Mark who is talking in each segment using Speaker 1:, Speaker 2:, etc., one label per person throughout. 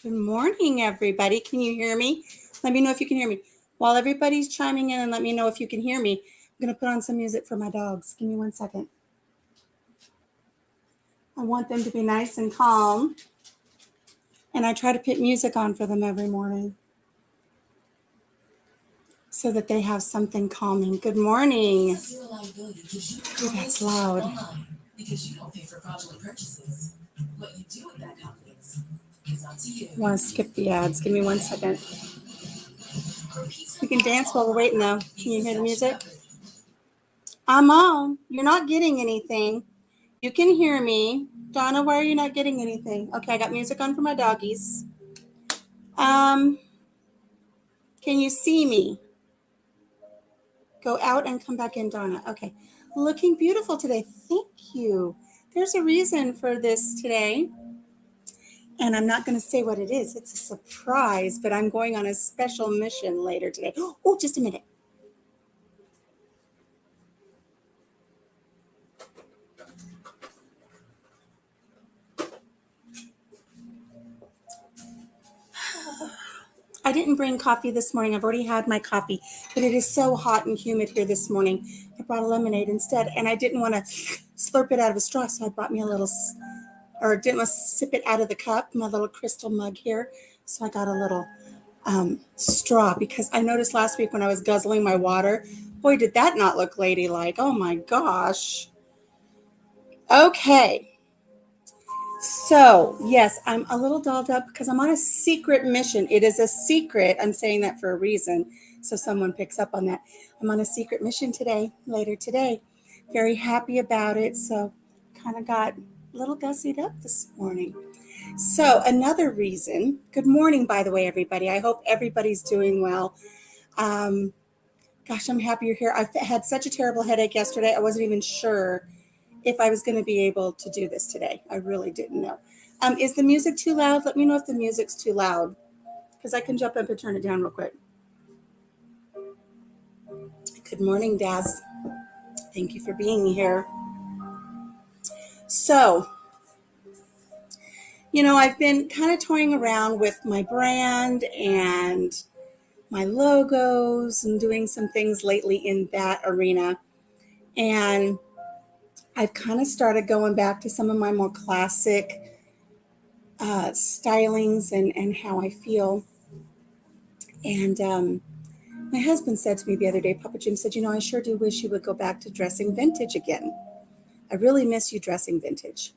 Speaker 1: Good morning, everybody. Can you hear me? Let me know if you can hear me. While everybody's chiming in and let me know if you can hear me, I'm going to put on some music for my dogs. Give me 1 second. I want them to be nice and calm, and I try to put music on for them every morning so that they have something calming. Good morning. Oh, that's loud. Because you don't pay for fraudulent purchases. What you do with that confidence is up to you. I want to skip the ads. Give me 1 second. We can dance while we're waiting, though. Can you hear the music? I'm on. You're not getting anything. You can hear me. Donna, why are you not getting anything? Okay, I got music on for my doggies. Can you see me? Go out and come back in, Donna. Okay. Looking beautiful today. Thank you. There's a reason for this today. And I'm not going to say what it is. It's a surprise, but I'm going on a special mission later today. Oh, just a minute. I didn't bring coffee this morning. I've already had my coffee, but it is so hot and humid here this morning. I brought a lemonade instead, and I didn't want to slurp it out of a straw, so I brought me a little, or didn't want to sip it out of the cup, my little crystal mug here. So I got a little straw because I noticed last week when I was guzzling my water, boy, did that not look ladylike. Oh my gosh. Okay. So, yes, I'm a little dolled up because I'm on a secret mission. It is a secret. I'm saying that for a reason, so someone picks up on that. I'm on a secret mission today, later today. Very happy about it. So, kind of got a little gussied up this morning. So, another reason, good morning, by the way, everybody. I hope everybody's doing well. Gosh, I'm happy you're here. I had such a terrible headache yesterday. I wasn't even sure if I was going to be able to do this today. I really didn't know. Is the music too loud? Let me know if the music's too loud because I can jump up and turn it down real quick. Good morning, Daz. Thank you for being here. So, I've been kind of toying around with my brand and my logos and doing some things lately in that arena. And I've kind of started going back to some of my more classic stylings and how I feel. And my husband said to me the other day, Papa Jim said, I sure do wish you would go back to dressing vintage again. I really miss you dressing vintage.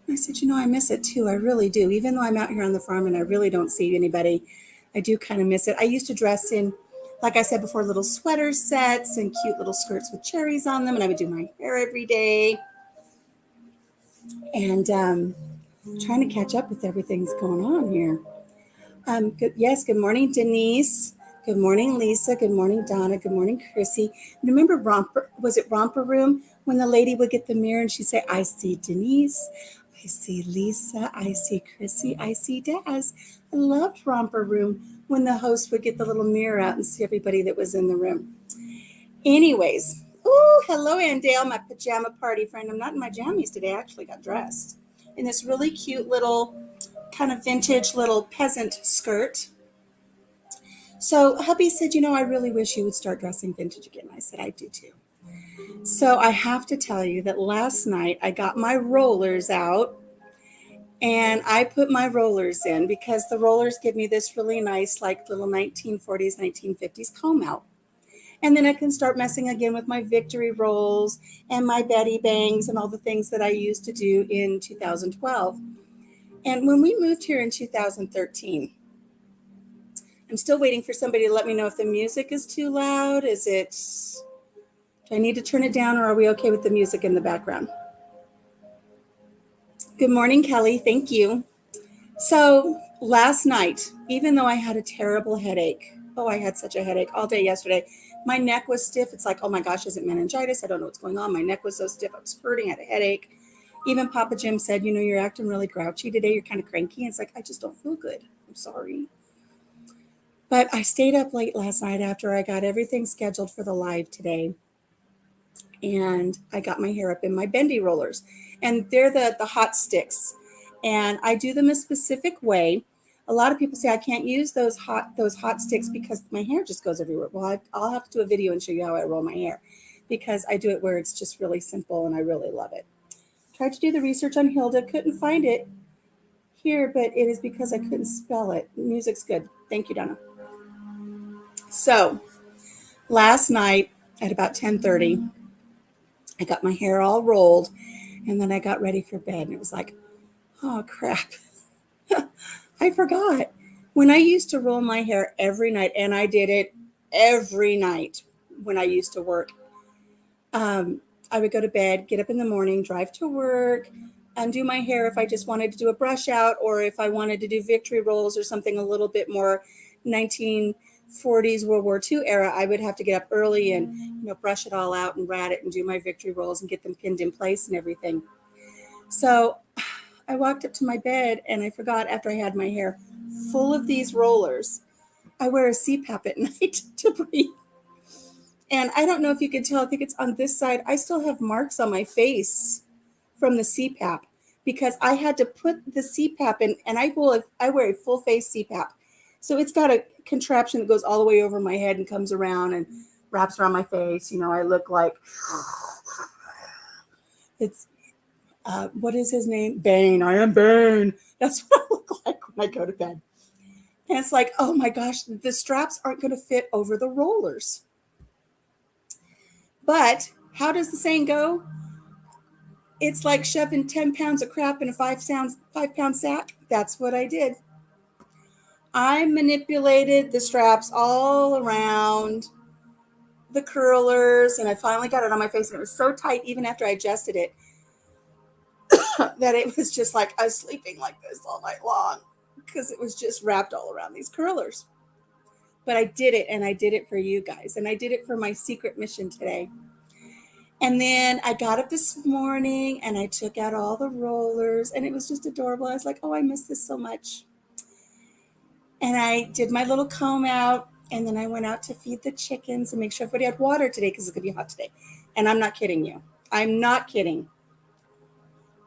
Speaker 1: And I said, I miss it too. I really do. Even though I'm out here on the farm and I really don't see anybody, I do kind of miss it. I used to dress in, like I said before, little sweater sets and cute little skirts with cherries on them. And I would do my hair every day. And trying to catch up with everything that's going on here. Good morning, Denise. Good morning, Lisa. Good morning, Donna. Good morning, Chrissy. Remember Romper Room? When the lady would get the mirror and she'd say, I see Denise, I see Lisa, I see Chrissy, I see Daz. I loved Romper Room when the host would get the little mirror out and see everybody that was in the room. Anyways, hello, Andale, my pajama party friend. I'm not in my jammies today. I actually got dressed in this really cute little kind of vintage little peasant skirt. So hubby said, I really wish you would start dressing vintage again. I said, I do too. So I have to tell you that last night I got my rollers out and I put my rollers in because the rollers give me this really nice, like little 1940s, 1950s comb out. And then I can start messing again with my victory rolls and my Betty bangs and all the things that I used to do in 2012. And when we moved here in 2013, I'm still waiting for somebody to let me know if the music is too loud. Do I need to turn it down or are we okay with the music in the background? Good morning, Kelly. Thank you. So last night, even though I had a terrible headache, I had such a headache all day yesterday. My neck was stiff. It's like, oh my gosh, is it meningitis? I don't know what's going on. My neck was so stiff. I was hurting. I had a headache. Even Papa Jim said, you're acting really grouchy today. You're kind of cranky. It's like, I just don't feel good. I'm sorry. But I stayed up late last night after I got everything scheduled for the live today. And I got my hair up in my bendy rollers. And they're the hot sticks. and I do them a specific way. A lot of people say I can't use those hot sticks because my hair just goes everywhere. Well, I'll have to do a video and show you how I roll my hair, because I do it where it's just really simple and I really love it. Tried to do the research on Hilda, couldn't find it here, but it is because I couldn't spell it. Music's good. Thank you, Donna. So last night at about 10:30, I got my hair all rolled, and then I got ready for bed, and it was like, oh crap. I forgot. When I used to roll my hair every night, and I did it every night when I used to work, I would go to bed, get up in the morning, drive to work, undo my hair if I just wanted to do a brush out, or if I wanted to do victory rolls or something a little bit more 1940s World War II era. I would have to get up early and brush it all out and rat it and do my victory rolls and get them pinned in place and everything. So I walked up to my bed and I forgot, after I had my hair full of these rollers, I wear a CPAP at night to breathe. And I don't know if you can tell, I think it's on this side. I still have marks on my face from the CPAP because I had to put the CPAP in, and I wear a full face CPAP. So it's got a contraption that goes all the way over my head and comes around and wraps around my face. I look like, it's, what is his name? Bane. I am Bane. That's what I look like when I go to bed. And it's like, oh my gosh, the straps aren't going to fit over the rollers. But how does the saying go? It's like shoving 10 pounds of crap in a 5-pound sack. That's what I did. I manipulated the straps all around the curlers, and I finally got it on my face, and it was so tight, even after I adjusted it, that it was just like I was sleeping like this all night long because it was just wrapped all around these curlers. But I did it, and I did it for you guys, and I did it for my secret mission today. And then I got up this morning and I took out all the rollers, and it was just adorable. I was like, oh, I miss this so much. And I did my little comb out, and then I went out to feed the chickens and make sure everybody had water today because it's going to be hot today. And I'm not kidding you. I'm not kidding.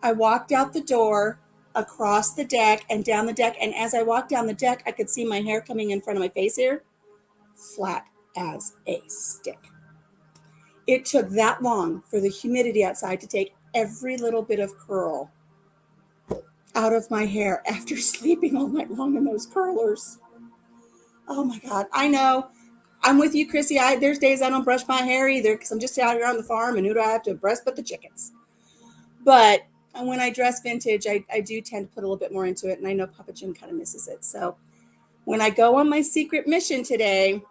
Speaker 1: I walked out the door, across the deck and down the deck. And as I walked down the deck, I could see my hair coming in front of my face here, flat as a stick. It took that long for the humidity outside to take every little bit of curl out of my hair after sleeping all night long in those curlers. Oh my God. I know. I'm with you, Chrissy. There's days I don't brush my hair either because I'm just out here on the farm, and who do I have to brush but the chickens? But when I dress vintage, I do tend to put a little bit more into it, and I know Papa Jim kind of misses it. So when I go on my secret mission today,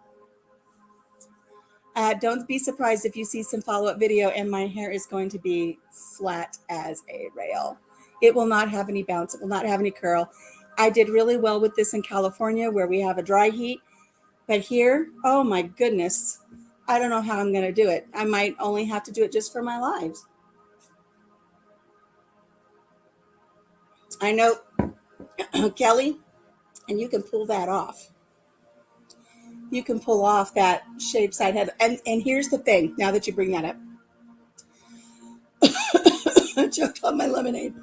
Speaker 1: don't be surprised if you see some follow-up video and my hair is going to be flat as a rail. It will not have any bounce. It will not have any curl. I did really well with this in California where we have a dry heat. But here, oh my goodness, I don't know how I'm going to do it. I might only have to do it just for my lives. I know, Kelly, and you can pull that off. You can pull off that shaved side head. And here's the thing, now that you bring that up. I choked on my lemonade.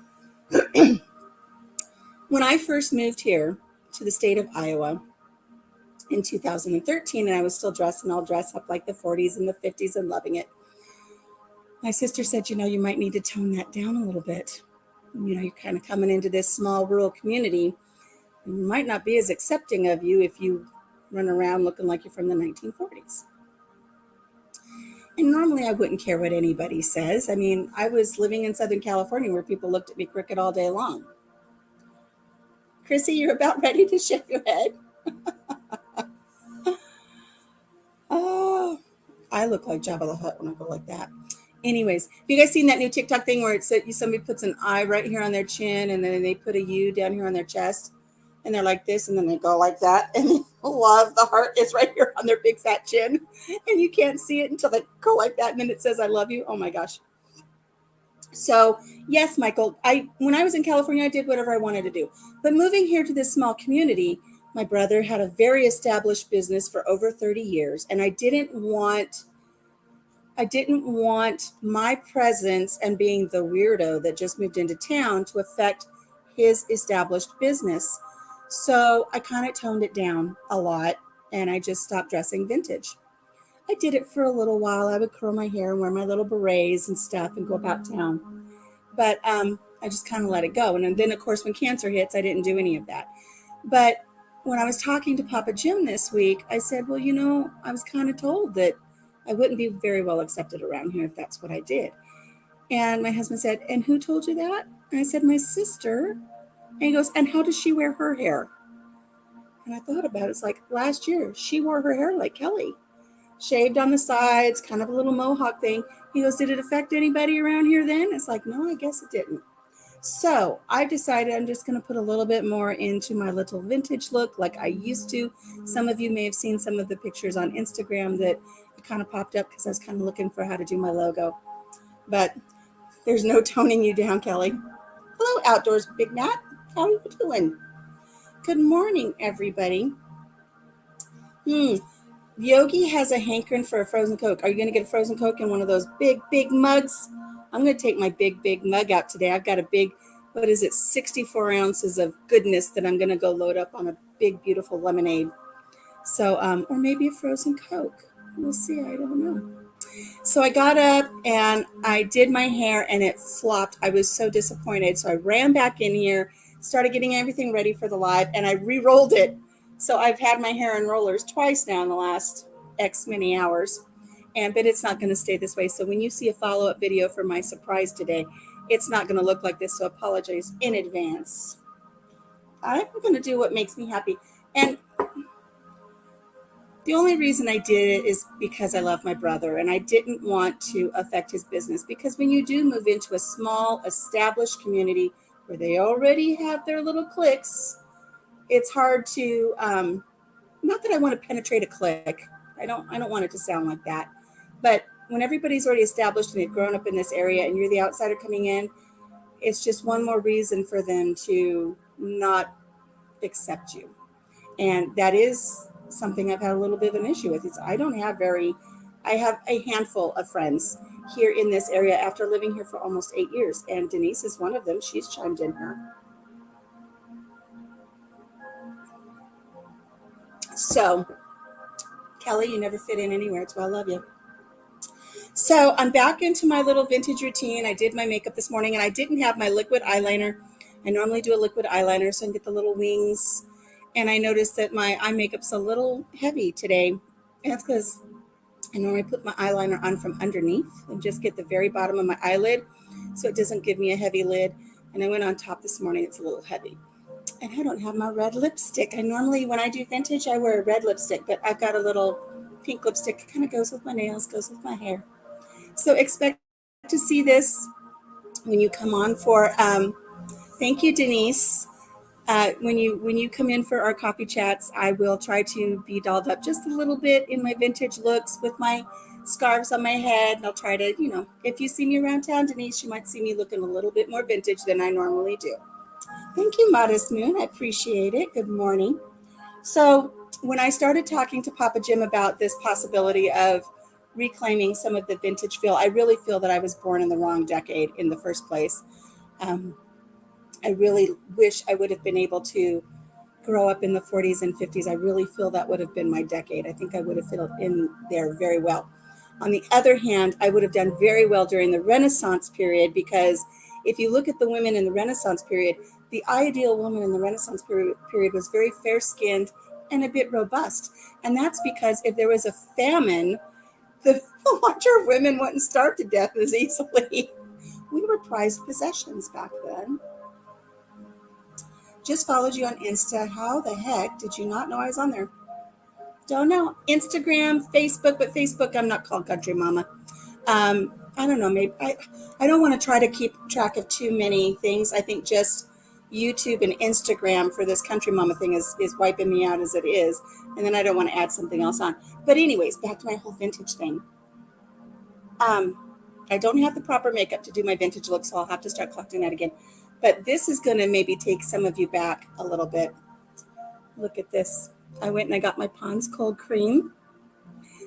Speaker 1: When I first moved here to the state of Iowa in 2013, and I was still dressed, and I'll dress up like the 40s and the 50s and loving it, my sister said, you might need to tone that down a little bit. You're kind of coming into this small rural community. It might not be as accepting of you if you run around looking like you're from the 1940s. And normally I wouldn't care what anybody says. I mean, I was living in Southern California where people looked at me crooked all day long. Chrissy, you're about ready to shave your head. Oh, I look like Jabba the Hutt when I go like that. Anyways, have you guys seen that new TikTok thing where somebody puts an eye right here on their chin, and then they put a U down here on their chest, and they're like this, and then they go like that, and they love the heart is right here on their big fat chin, and you can't see it until they go like that, and then it says I love you. Oh my gosh. So yes, Michael, when I was in California, I did whatever I wanted to do. But moving here to this small community, my brother had a very established business for over 30 years, and I didn't want my presence and being the weirdo that just moved into town to affect his established business. So I kind of toned it down a lot and I just stopped dressing vintage. I did it for a little while. I would curl my hair and wear my little berets and stuff and go about town. But I just kind of let it go. And then, of course, when cancer hits, I didn't do any of that. But when I was talking to Papa Jim this week, I said, well, I was kind of told that I wouldn't be very well accepted around here if that's what I did. And my husband said, and who told you that? And I said, my sister. And he goes, and how does she wear her hair? And I thought about it. It's like last year, she wore her hair like Kelly, shaved on the sides, kind of a little mohawk thing. He goes, did it affect anybody around here then? It's like, no, I guess it didn't. So I decided I'm just going to put a little bit more into my little vintage look like I used to. Some of you may have seen some of the pictures on Instagram that kind of popped up because I was kind of looking for how to do my logo. But there's no toning you down, Kelly. Hello, Outdoors Big Matt. How are you doing? Good morning, everybody. Yogi has a hankering for a frozen Coke. Are you going to get a frozen Coke in one of those big, big mugs? I'm going to take my big, big mug out today. I've got a big, 64 ounces of goodness that I'm going to go load up on a big, beautiful lemonade. So, or maybe a frozen Coke. We'll see. I don't know. So I got up and I did my hair and it flopped. I was so disappointed. So I ran back in here, started getting everything ready for the live, and I re-rolled it. So I've had my hair in rollers twice now in the last X many hours, but it's not going to stay this way. So when you see a follow-up video for my surprise today, it's not going to look like this. So apologize in advance. I'm going to do what makes me happy. And the only reason I did it is because I love my brother and I didn't want to affect his business, because when you do move into a small established community where they already have their little cliques, it's hard to, not that I want to penetrate a clique. I don't want it to sound like that. But when everybody's already established and they've grown up in this area and you're the outsider coming in, it's just one more reason for them to not accept you. And that is something I've had a little bit of an issue with. I have a handful of friends here in this area after living here for almost 8 years. And Denise is one of them. She's chimed in her. So, Kelly, you never fit in anywhere. It's why I love you. So I'm back into my little vintage routine. I did my makeup this morning and I didn't have my liquid eyeliner. I normally do a liquid eyeliner so I can get the little wings. And I noticed that my eye makeup's a little heavy today. And that's because I normally put my eyeliner on from underneath and just get the very bottom of my eyelid so it doesn't give me a heavy lid. And I went on top this morning. It's a little heavy. And I don't have my red lipstick. I normally, when I do vintage, I wear a red lipstick, but I've got a little pink lipstick. It kind of goes with my nails, goes with my hair. So expect to see this when you come on for, thank you, Denise. When you come in for our coffee chats, I will try to be dolled up just a little bit in my vintage looks with my scarves on my head. And I'll try to, if you see me around town, Denise, you might see me looking a little bit more vintage than I normally do. Thank you, Modest Moon. I appreciate it. Good morning. So when I started talking to Papa Jim about this possibility of reclaiming some of the vintage feel, I really feel that I was born in the wrong decade in the first place. I really wish I would have been able to grow up in the 40s and 50s. I really feel that would have been my decade. I think I would have fit in there very well. On the other hand, I would have done very well during the Renaissance period, because if you look at the women in the Renaissance period, the ideal woman in the Renaissance period was very fair-skinned and a bit robust. And that's because if there was a famine, the larger women wouldn't starve to death as easily. We were prized possessions back then. Just followed you on Insta. How the heck did you not know I was on there? Don't know. Instagram, Facebook, but Facebook, I'm not called Country Mama. I don't know. Maybe I don't want to try to keep track of too many things. I think just YouTube and Instagram for this Country Mama thing is wiping me out as it is. And then I don't want to add something else on. But anyways, back to my whole vintage thing. I don't have the proper makeup to do my vintage look, so I'll have to start collecting that again. But this is going to maybe take some of you back a little bit. Look at this. I went and I got my Pond's Cold Cream.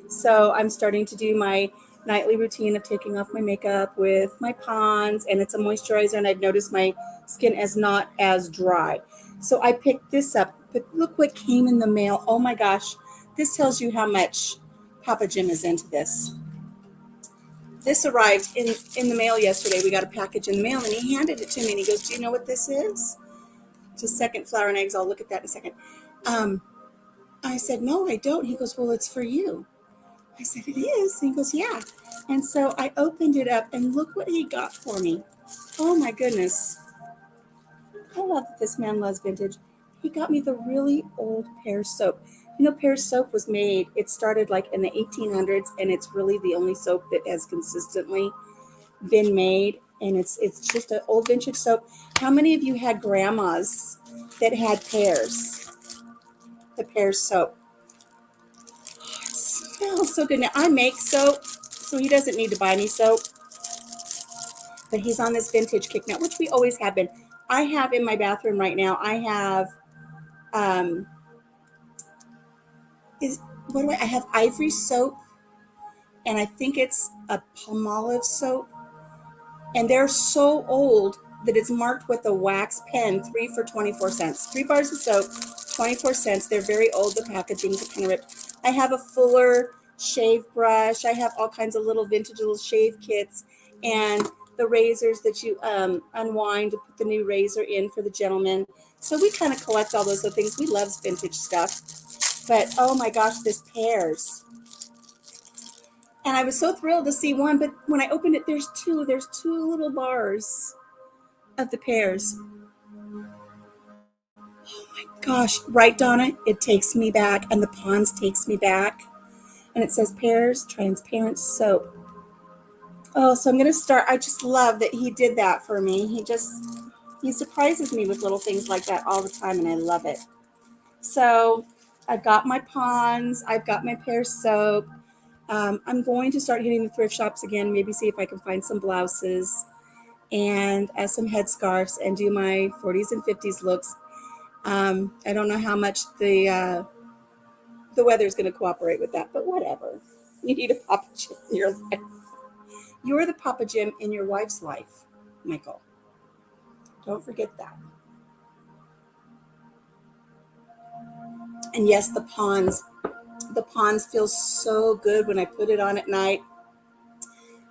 Speaker 1: So I'm starting to do my nightly routine of taking off my makeup with my Pond's, and it's a moisturizer, and I've noticed my skin is not as dry. So I picked this up, but look what came in the mail. Oh my gosh, this tells you how much Papa Jim is into this. This arrived in the mail yesterday. We got a package in the mail, and he handed it to me, and he goes, do you know what this is? It's a second flour and eggs. I'll look at that in a second. I said, no, I don't. He goes, well, it's for you. I said, it is? And he goes, yeah. And so I opened it up, and look what he got for me. Oh, my goodness. I love that this man loves vintage. He got me the really old Pear soap. You know, Pear soap was made, it started like in the 1800s, and it's really the only soap that has consistently been made. And it's just an old vintage soap. How many of you had grandmas that had pears? The Pear soap. Oh, it smells so good. Now, I make soap, so he doesn't need to buy me soap. But he's on this vintage kick now, which we always have been. I have in my bathroom right now, I have, I have Ivory soap, and I think it's a Palmolive soap. And they're so old that it's marked with a wax pen, 3 for 24 cents. 3 bars of soap, 24 cents. They're very old. The packaging's kind of ripped. I have a Fuller shave brush. I have all kinds of little vintage little shave kits, and the razors that you unwind to put the new razor in for the gentleman. So we kind of collect all those little things. We love vintage stuff. But oh my gosh, this Pears. And I was so thrilled to see one, but when I opened it, there's two little bars of the Pears. Oh my gosh, right, Donna? It takes me back, and the Pond's takes me back. And it says Pears Transparent Soap. Oh, so I'm going to start. I just love that he did that for me. He surprises me with little things like that all the time, and I love it. So I've got my Pond's. I've got my Pears soap. I'm going to start hitting the thrift shops again, maybe see if I can find some blouses and some headscarves and do my 40s and 50s looks. I don't know how much the weather is going to cooperate with that, but whatever. You need a Papa Jim in your life. You're the Papa Jim in your wife's life, Michael. Don't forget that. And yes, the Pond's feel so good when I put it on at night.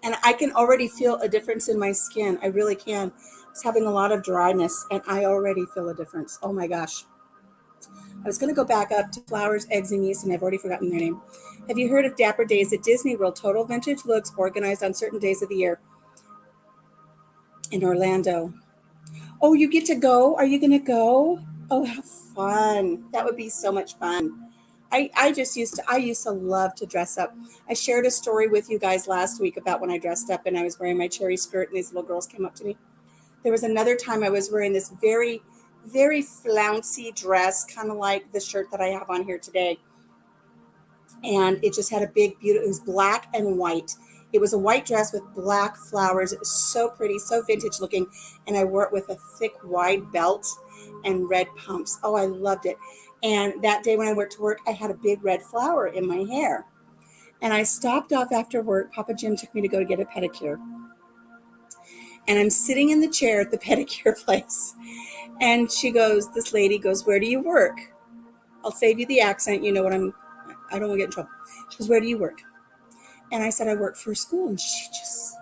Speaker 1: And I can already feel a difference in my skin. I really can. I was having a lot of dryness, and I already feel a difference. Oh my gosh. I was going to go back up to Flowers, Eggs, and Yeast, and I've already forgotten their name. Have you heard of Dapper Days at Disney World? Total vintage looks organized on certain days of the year in Orlando. Oh, you get to go? Are you going to go? Oh, how fun. That would be so much fun. I used to love to dress up. I shared a story with you guys last week about when I dressed up and I was wearing my cherry skirt and these little girls came up to me. There was another time I was wearing this very, very flouncy dress, kind of like the shirt that I have on here today. And it just had a big, beautiful, it was black and white. It was a white dress with black flowers. It was so pretty, so vintage looking. And I wore it with a thick, wide belt and red pumps. Oh, I loved it. And that day when I went to work, I had a big red flower in my hair. And I stopped off after work. Papa Jim took me to go to get a pedicure. And I'm sitting in the chair at the pedicure place. And this lady goes, where do you work? I'll save you the accent. You know what I don't want to get in trouble. She goes, where do you work? And I said, I work for a school. And she just,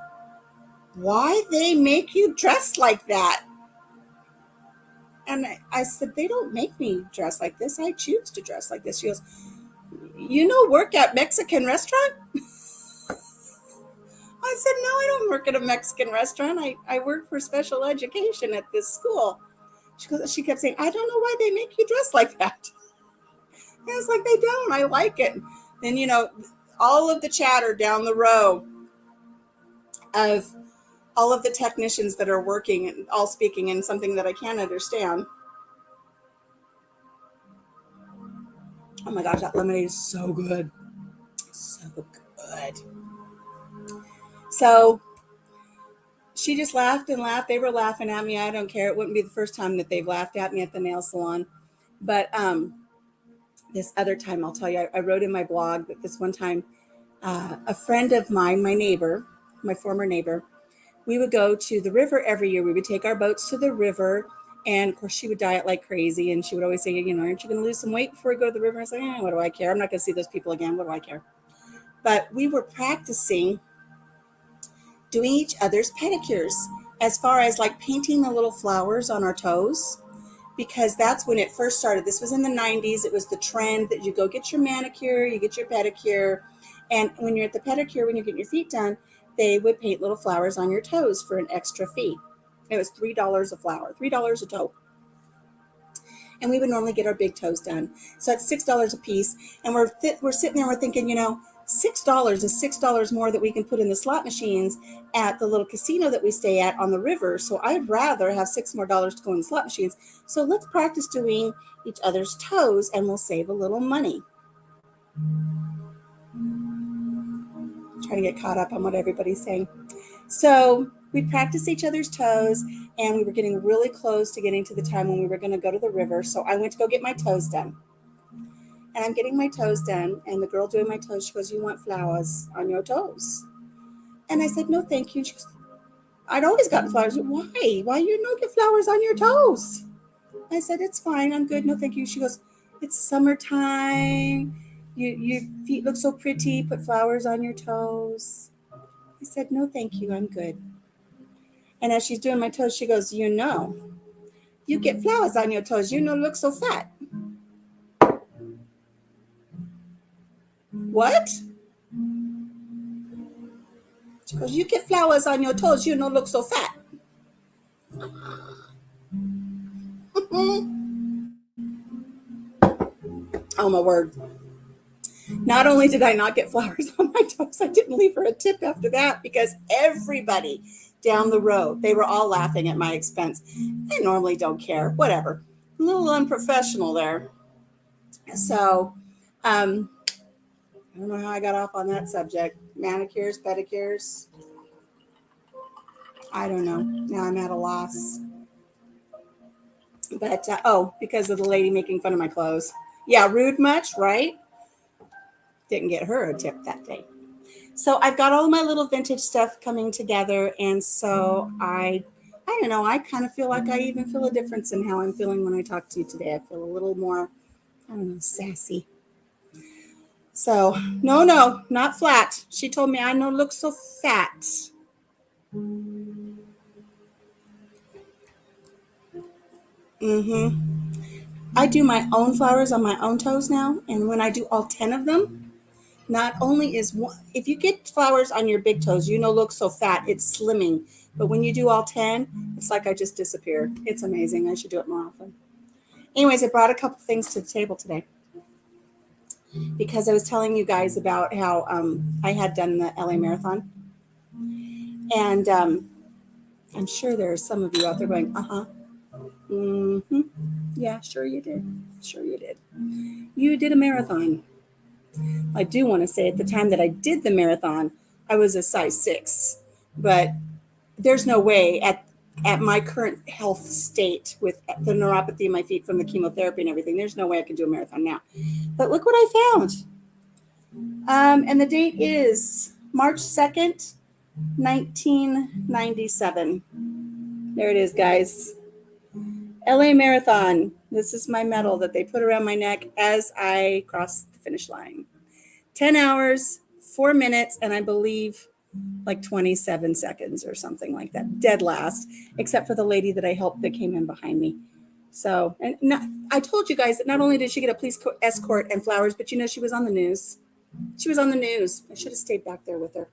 Speaker 1: why they make you dress like that? And I said, they don't make me dress like this. I choose to dress like this. She goes, work at Mexican restaurant? I said, no, I don't work at a Mexican restaurant. I work for special education at this school. She kept saying, I don't know why they make you dress like that. And I was like, they don't. I like it. Then, all of the chatter down the row of all of the technicians that are working and all speaking in something that I can't understand. Oh my gosh, that lemonade is so good. So good. So she just laughed and laughed. They were laughing at me. I don't care. It wouldn't be the first time that they've laughed at me at the nail salon. But this other time, I'll tell you, I wrote in my blog that this one time a friend of mine, my neighbor, my former neighbor, we would go to the river every year. We would take our boats to the river. And of course, she would diet like crazy. And she would always say, aren't you going to lose some weight before we go to the river? I was like, what do I care? I'm not going to see those people again. What do I care? But we were practicing doing each other's pedicures as far as like painting the little flowers on our toes, because that's when it first started. This was in the 90s. It was the trend that you go get your manicure, you get your pedicure. And when you're at the pedicure, when you're getting your feet done, they would paint little flowers on your toes for an extra fee. It was $3 a flower, $3 a toe. And we would normally get our big toes done. So it's $6 a piece. And we're sitting there, we're thinking, $6 is $6 more that we can put in the slot machines at the little casino that we stay at on the river. So I'd rather have $6 more to go in the slot machines. So let's practice doing each other's toes and we'll save a little money. Trying to get caught up on what everybody's saying. So we practiced each other's toes, and we were getting really close to getting to the time when we were going to go to the river. So I went to go get my toes done. And I'm getting my toes done, and the girl doing my toes, she goes, "You want flowers on your toes?" And I said, "No, thank you." She goes, "I'd always gotten flowers." "Why? Why you not get flowers on your toes?" I said, "It's fine. I'm good. No, thank you." She goes, "It's summertime. Your feet look so pretty. Put flowers on your toes." I said, "No, thank you. I'm good." And as she's doing my toes, she goes, "You get flowers on your toes. Look so fat." "What?" She goes, "You get flowers on your toes. Look so fat." Oh, my word. Not only did I not get flowers on my toes, I didn't leave her a tip after that, because everybody down the road, they were all laughing at my expense. I normally don't care. Whatever. A little unprofessional there. So, I don't know how I got off on that subject. Manicures, pedicures. I don't know. Now I'm at a loss. But, because of the lady making fun of my clothes. Yeah, rude much, right? Didn't get her a tip that day. So I've got all my little vintage stuff coming together. And so I don't know, I kind of feel like I even feel a difference in how I'm feeling when I talk to you today. I feel a little more, I don't know, sassy. So, no, not flat. She told me I don't look so fat. I do my own flowers on my own toes now. And when I do all 10 of them, not only is one, if you get flowers on your big toes, look so fat, it's slimming. But when you do all 10, it's like I just disappeared. It's amazing. I should do it more often. Anyways, I brought a couple things to the table today because I was telling you guys about how I had done the LA Marathon. And I'm sure there are some of you out there going, mm-hmm. Yeah, sure you did. Sure you did. You did a marathon. I do want to say at the time that I did the marathon, I was a size 6. But there's no way at my current health state with the neuropathy in my feet from the chemotherapy and everything, there's no way I could do a marathon now. But look what I found. And the date is March 2nd, 1997. There it is, guys. LA Marathon. This is my medal that they put around my neck as I crossed the finish line. 10 hours, 4 minutes, and I believe like 27 seconds or something like that. Dead last, except for the lady that I helped that came in behind me. So, and I told you guys that not only did she get a police escort and flowers, but she was on the news. She was on the news. I should have stayed back there with her.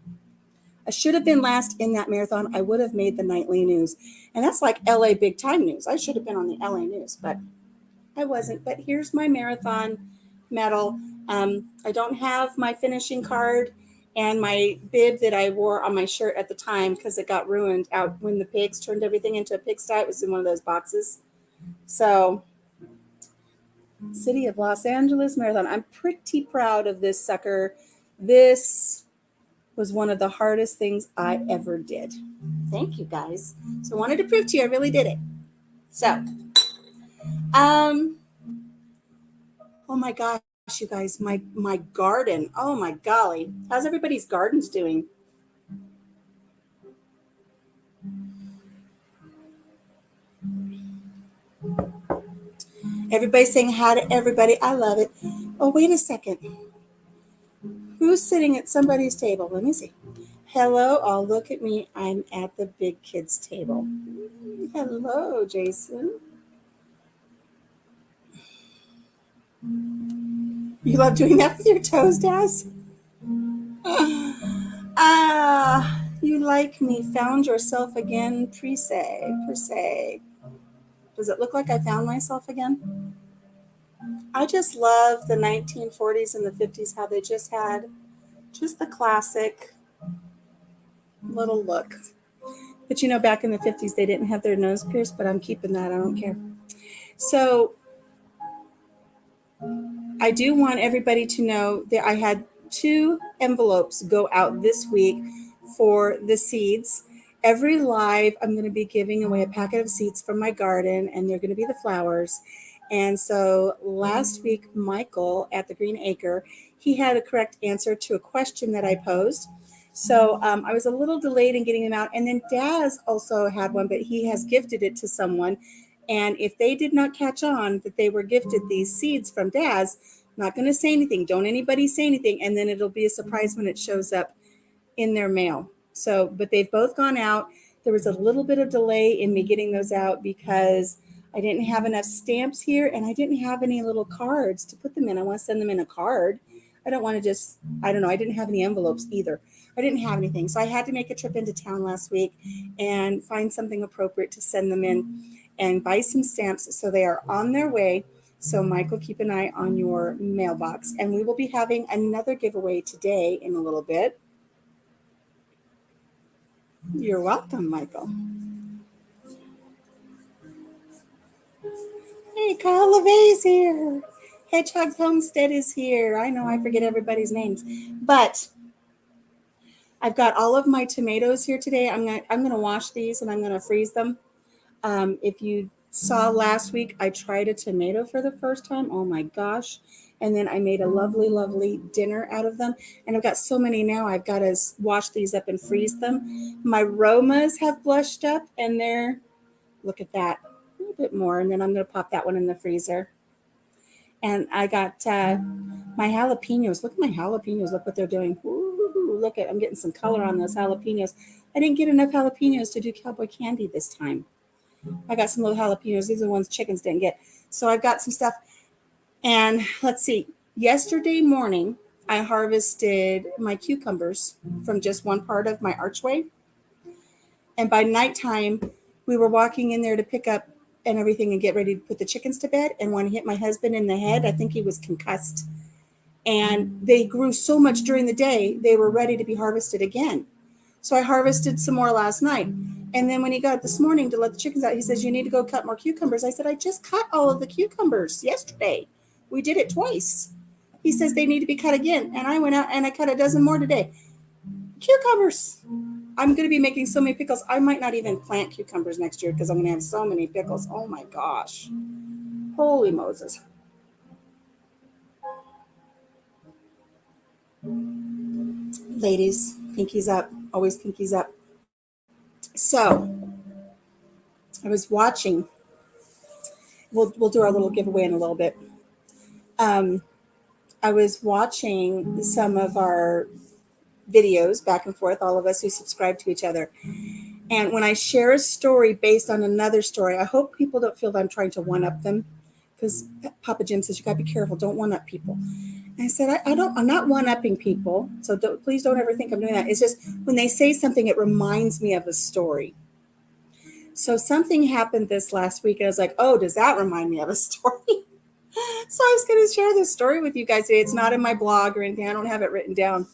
Speaker 1: I should have been last in that marathon. I would have made the nightly news. And that's like LA big time news. I should have been on the LA news, but I wasn't. But here's my marathon medal. I don't have my finishing card and my bib that I wore on my shirt at the time because it got ruined out when the pigs turned everything into a pigsty. It was in one of those boxes. So, City of Los Angeles Marathon. I'm pretty proud of this sucker. This was one of the hardest things I ever did. Thank you, guys. So I wanted to prove to you I really did it. So, oh my gosh, you guys, my garden. Oh my golly. How's everybody's gardens doing? Everybody's saying hi to everybody. I love it. Oh, wait a second. Who's sitting at somebody's table? Let me see. Hello. Oh, look at me. I'm at the big kids' table. Hello, Jason. You love doing that with your toes, Daz? You like me. Found yourself again, per se. Does it look like I found myself again? I just love the 1940s and the 50s, how they just had just the classic little look. But back in the 50s, they didn't have their nose pierced, but I'm keeping that. I don't care. So I do want everybody to know that I had 2 envelopes go out this week for the seeds. Every live, I'm going to be giving away a packet of seeds from my garden, and they're going to be the flowers. And so last week, Michael at the Green Acre, he had a correct answer to a question that I posed. So I was a little delayed in getting them out. And then Daz also had one, but he has gifted it to someone. And if they did not catch on that they were gifted these seeds from Daz, I'm not going to say anything. Don't anybody say anything. And then it'll be a surprise when it shows up in their mail. So, but they've both gone out. There was a little bit of delay in me getting those out because I didn't have enough stamps here and I didn't have any little cards to put them in. I want to send them in a card. I don't want to just, I don't know. I didn't have any envelopes either. I didn't have anything. So I had to make a trip into town last week and find something appropriate to send them in and buy some stamps. So they are on their way. So Michael, keep an eye on your mailbox. And we will be having another giveaway today in a little bit. You're welcome, Michael. Hey, Kyle LeVay's here. Hedgehog Homestead is here. I know I forget everybody's names, but I've got all of my tomatoes here today. I'm gonna wash these and I'm gonna freeze them. If you saw last week, I tried a tomato for the first time. Oh my gosh. And then I made a lovely, lovely dinner out of them. And I've got so many now, I've got to wash these up and freeze them. My Romas have blushed up and look at that, a little bit more. And then I'm going to pop that one in the freezer. And I got my jalapenos. Look at my jalapenos. Look what they're doing. Ooh, look I'm getting some color on those jalapenos. I didn't get enough jalapenos to do cowboy candy this time. I got some little jalapenos. These are the ones chickens didn't get. So I've got some stuff. And let's see. Yesterday morning, I harvested my cucumbers from just one part of my archway. And by nighttime, we were walking in there to pick up and everything and get ready to put the chickens to bed. And when I hit my husband in the head, I think he was concussed. And they grew so much during the day, they were ready to be harvested again. So I harvested some more last night. And then when he got up this morning to let the chickens out, he says, you need to go cut more cucumbers. I said, I just cut all of the cucumbers yesterday. We did it twice. He says they need to be cut again. And I went out and I cut a dozen more today. Cucumbers. I'm going to be making so many pickles. I might not even plant cucumbers next year because I'm going to have so many pickles. Oh my gosh. Holy Moses. Ladies, pinkies up. Always pinkies up. So I was watching. We'll do our little giveaway in a little bit. I was watching some of our videos back and forth, all of us who subscribe to each other. And when I share a story based on another story, I hope people don't feel that I'm trying to one-up them, because Papa Jim says you got to be careful. Don't one-up people. And I said, I'm not one-upping people. So please don't ever think I'm doing that. It's just when they say something, it reminds me of a story. So something happened this last week, and I was like, oh, does that remind me of a story? So I was going to share this story with you guys today. It's not in my blog or anything. I don't have it written down.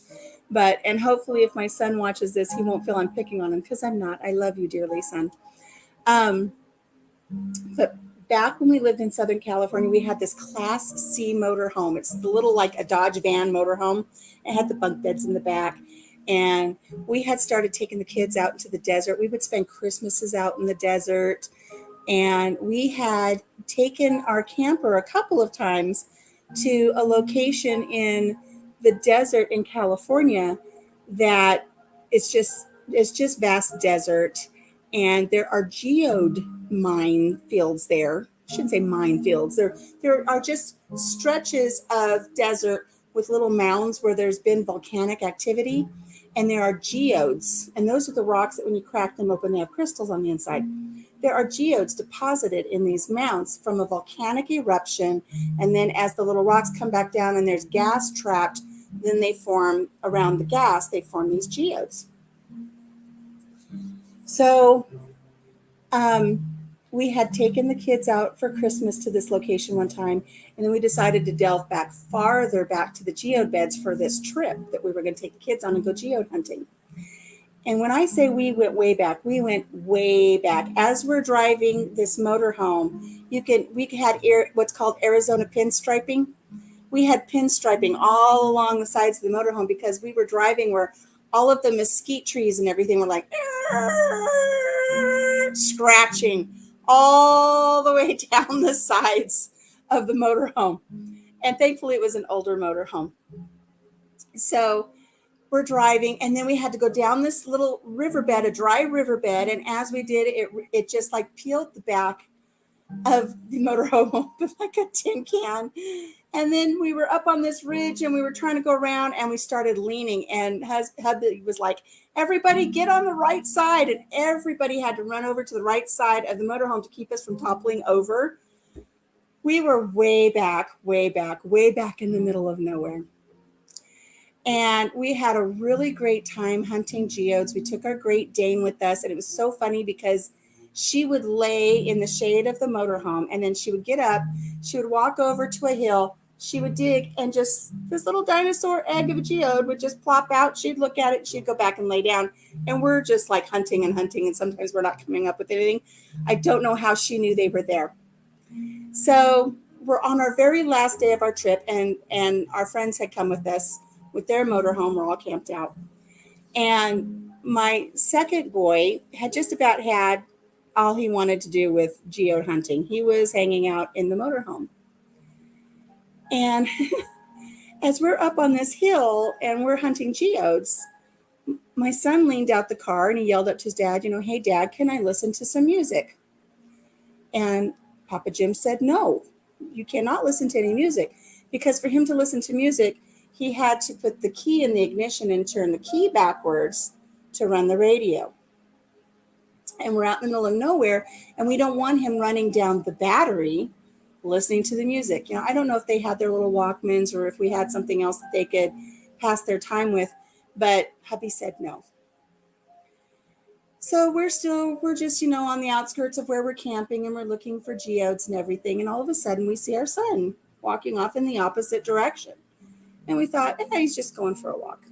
Speaker 1: And hopefully if my son watches this, he won't feel I'm picking on him, because I'm not. I love you dearly, son. But back when we lived in Southern California, we had this Class C motorhome. It's the little, like a Dodge van motorhome. It had the bunk beds in the back. And we had started taking the kids out into the desert. We would spend Christmases out in the desert. And we had taken our camper a couple of times to a location in the desert in California that it's just vast desert, and there are geode mine fields there. I shouldn't say mine fields. There are just stretches of desert with little mounds where there's been volcanic activity, and there are geodes, and those are the rocks that when you crack them open, they have crystals on the inside. There are geodes deposited in these mounds from a volcanic eruption, and then as the little rocks come back down and there's gas trapped, then they form around the gas, they form these geodes. So we had taken the kids out for Christmas to this location one time, and then we decided to delve back farther back to the geode beds for this trip that we were going to take the kids on and go geode hunting. And when I say we went way back, we went way back. As we're driving this motorhome, we had what's called Arizona pinstriping. We had pinstriping all along the sides of the motorhome because we were driving where all of the mesquite trees and everything were like scratching all the way down the sides of the motorhome. And thankfully it was an older motorhome. So we're driving, and then we had to go down this little riverbed, a dry riverbed, and as we did, it just like peeled the back of the motorhome open like a tin can. And then we were up on this ridge, and we were trying to go around, and we started leaning, and hubby was like, everybody get on the right side, and everybody had to run over to the right side of the motorhome to keep us from toppling over. We were way back in the middle of nowhere. And we had a really great time hunting geodes. We took our Great Dane with us, and it was so funny because she would lay in the shade of the motorhome, and then she would get up, she would walk over to a hill, she would dig, and just this little dinosaur egg of a geode would just plop out. She'd look at it, she'd go back and lay down, and we're just like hunting, and sometimes we're not coming up with anything. I don't know how she knew they were there. So we're on our very last day of our trip, and our friends had come with us with their motorhome. We're all camped out. And my second boy had just about had all he wanted to do with geode hunting. He was hanging out in the motorhome. And as we're up on this hill and we're hunting geodes, my son leaned out the car and he yelled up to his dad, hey, Dad, can I listen to some music? And Papa Jim said, no, you cannot listen to any music, because for him to listen to music, he had to put the key in the ignition and turn the key backwards to run the radio. And we're out in the middle of nowhere, and we don't want him running down the battery listening to the music. I don't know if they had their little Walkmans or if we had something else that they could pass their time with, but hubby said no. So we're just, on the outskirts of where we're camping, and we're looking for geodes and everything. And all of a sudden we see our son walking off in the opposite direction. And we thought, he's just going for a walk.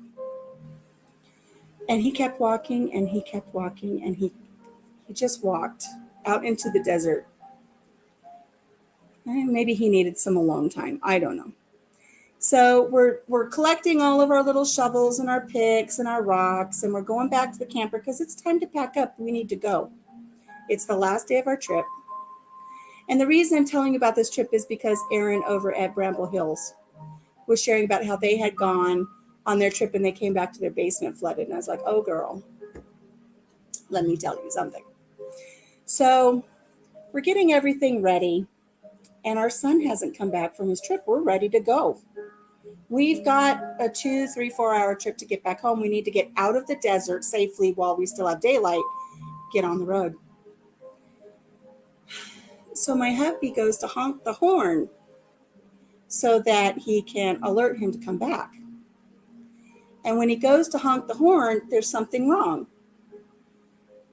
Speaker 1: And he kept walking, and he kept walking, and he just walked out into the desert. And maybe he needed some alone time. I don't know. So we're collecting all of our little shovels and our picks and our rocks, and we're going back to the camper because it's time to pack up. We need to go. It's the last day of our trip. And the reason I'm telling you about this trip is because Erin over at Bramble Hills was sharing about how they had gone on their trip and they came back to their basement flooded. And I was like, oh, girl, let me tell you something. So we're getting everything ready, and our son hasn't come back from his trip. We're ready to go. We've got a 2, 3, 4 hour trip to get back home. We need to get out of the desert safely while we still have daylight, get on the road. So my hubby goes to honk the horn so that he can alert him to come back. And when he goes to honk the horn, there's something wrong.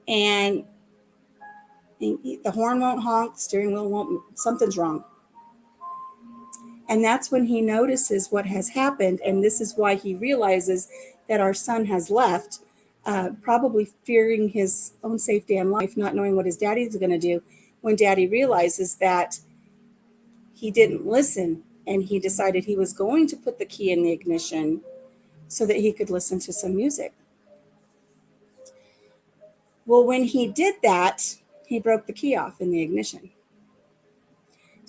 Speaker 1: And the horn won't honk, the steering wheel won't, something's wrong. And that's when he notices what has happened. And this is why he realizes that our son has left, probably fearing his own safety and life, not knowing what his daddy's going to do, when daddy realizes that he didn't listen, and he decided he was going to put the key in the ignition so that he could listen to some music. Well, when he did that, he broke the key off in the ignition.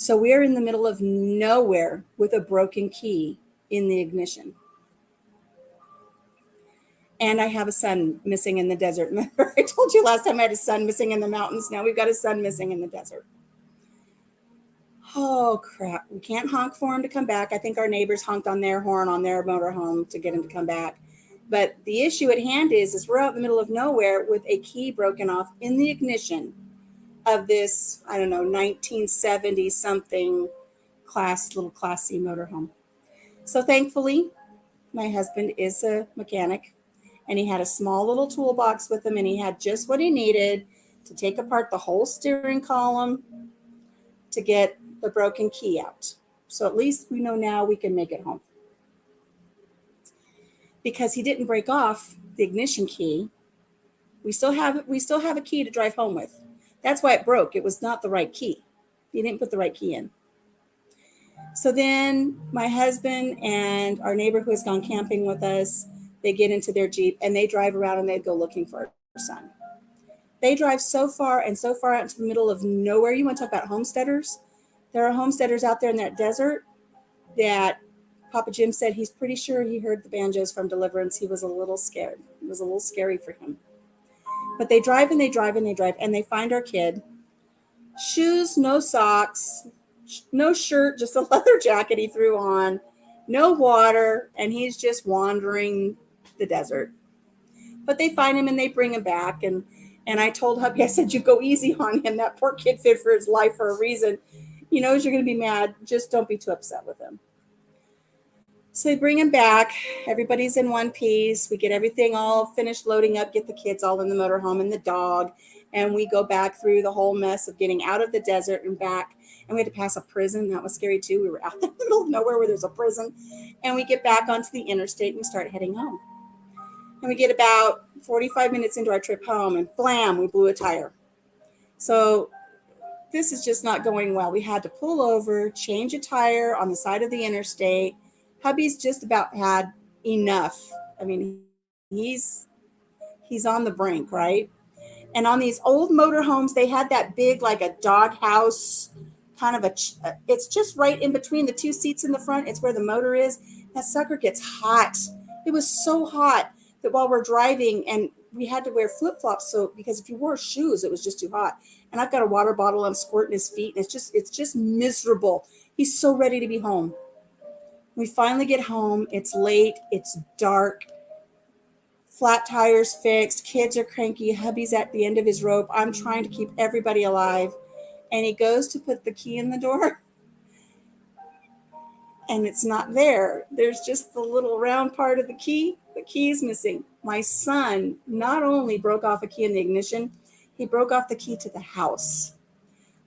Speaker 1: So we're in the middle of nowhere with a broken key in the ignition. And I have a son missing in the desert. Remember, I told you last time I had a son missing in the mountains. Now we've got a son missing in the desert. Oh, crap. We can't honk for him to come back. I think our neighbors honked on their horn on their motorhome to get him to come back. But the issue at hand is we're out in the middle of nowhere with a key broken off in the ignition of this, I don't know, 1970 something little Class C motorhome. So thankfully, my husband is a mechanic, and he had a small little toolbox with him, and he had just what he needed to take apart the whole steering column to get the broken key out. So at least we know now we can make it home. Because he didn't break off the ignition key, we still have a key to drive home with. That's why it broke. It was not the right key. He didn't put the right key in. So then my husband and our neighbor who has gone camping with us, they get into their Jeep and they drive around and they go looking for our son. They drive so far and so far out into the middle of nowhere. You want to talk about homesteaders? There are homesteaders out there in that desert that Papa Jim said he's pretty sure he heard the banjos from Deliverance. He was a little scared. It was a little scary for him. But they drive and they drive and they drive and they find our kid. Shoes, no socks, no shirt, just a leather jacket he threw on, no water, and he's just wandering the desert. But they find him and they bring him back. And I told hubby, I said, you go easy on him. That poor kid fit for his life for a reason. He knows you're going to be mad. Just don't be too upset with him. So they bring him back. Everybody's in one piece. We get everything all finished loading up, get the kids all in the motorhome and the dog. And we go back through the whole mess of getting out of the desert and back. And we had to pass a prison. That was scary too. We were out in the middle of nowhere where there's a prison. And we get back onto the interstate and we start heading home. And we get about 45 minutes into our trip home and blam, we blew a tire. So this is just not going well. We had to pull over, change a tire on the side of the interstate. Hubby's just about had enough. I mean, he's on the brink, right? And on these old motorhomes, they had that big, like a dog house, kind of it's just right in between the two seats in the front. It's where the motor is. That sucker gets hot. It was so hot that while we're driving, and we had to wear flip-flops, so because if you wore shoes, it was just too hot. And I've got a water bottle, I'm squirting his feet, and it's just miserable. He's so ready to be home. We finally get home. It's late. It's dark. Flat tires fixed. Kids are cranky. Hubby's at the end of his rope. I'm trying to keep everybody alive. And he goes to put the key in the door. And it's not there. There's just the little round part of the key. The key is missing. My son not only broke off a key in the ignition, he broke off the key to the house.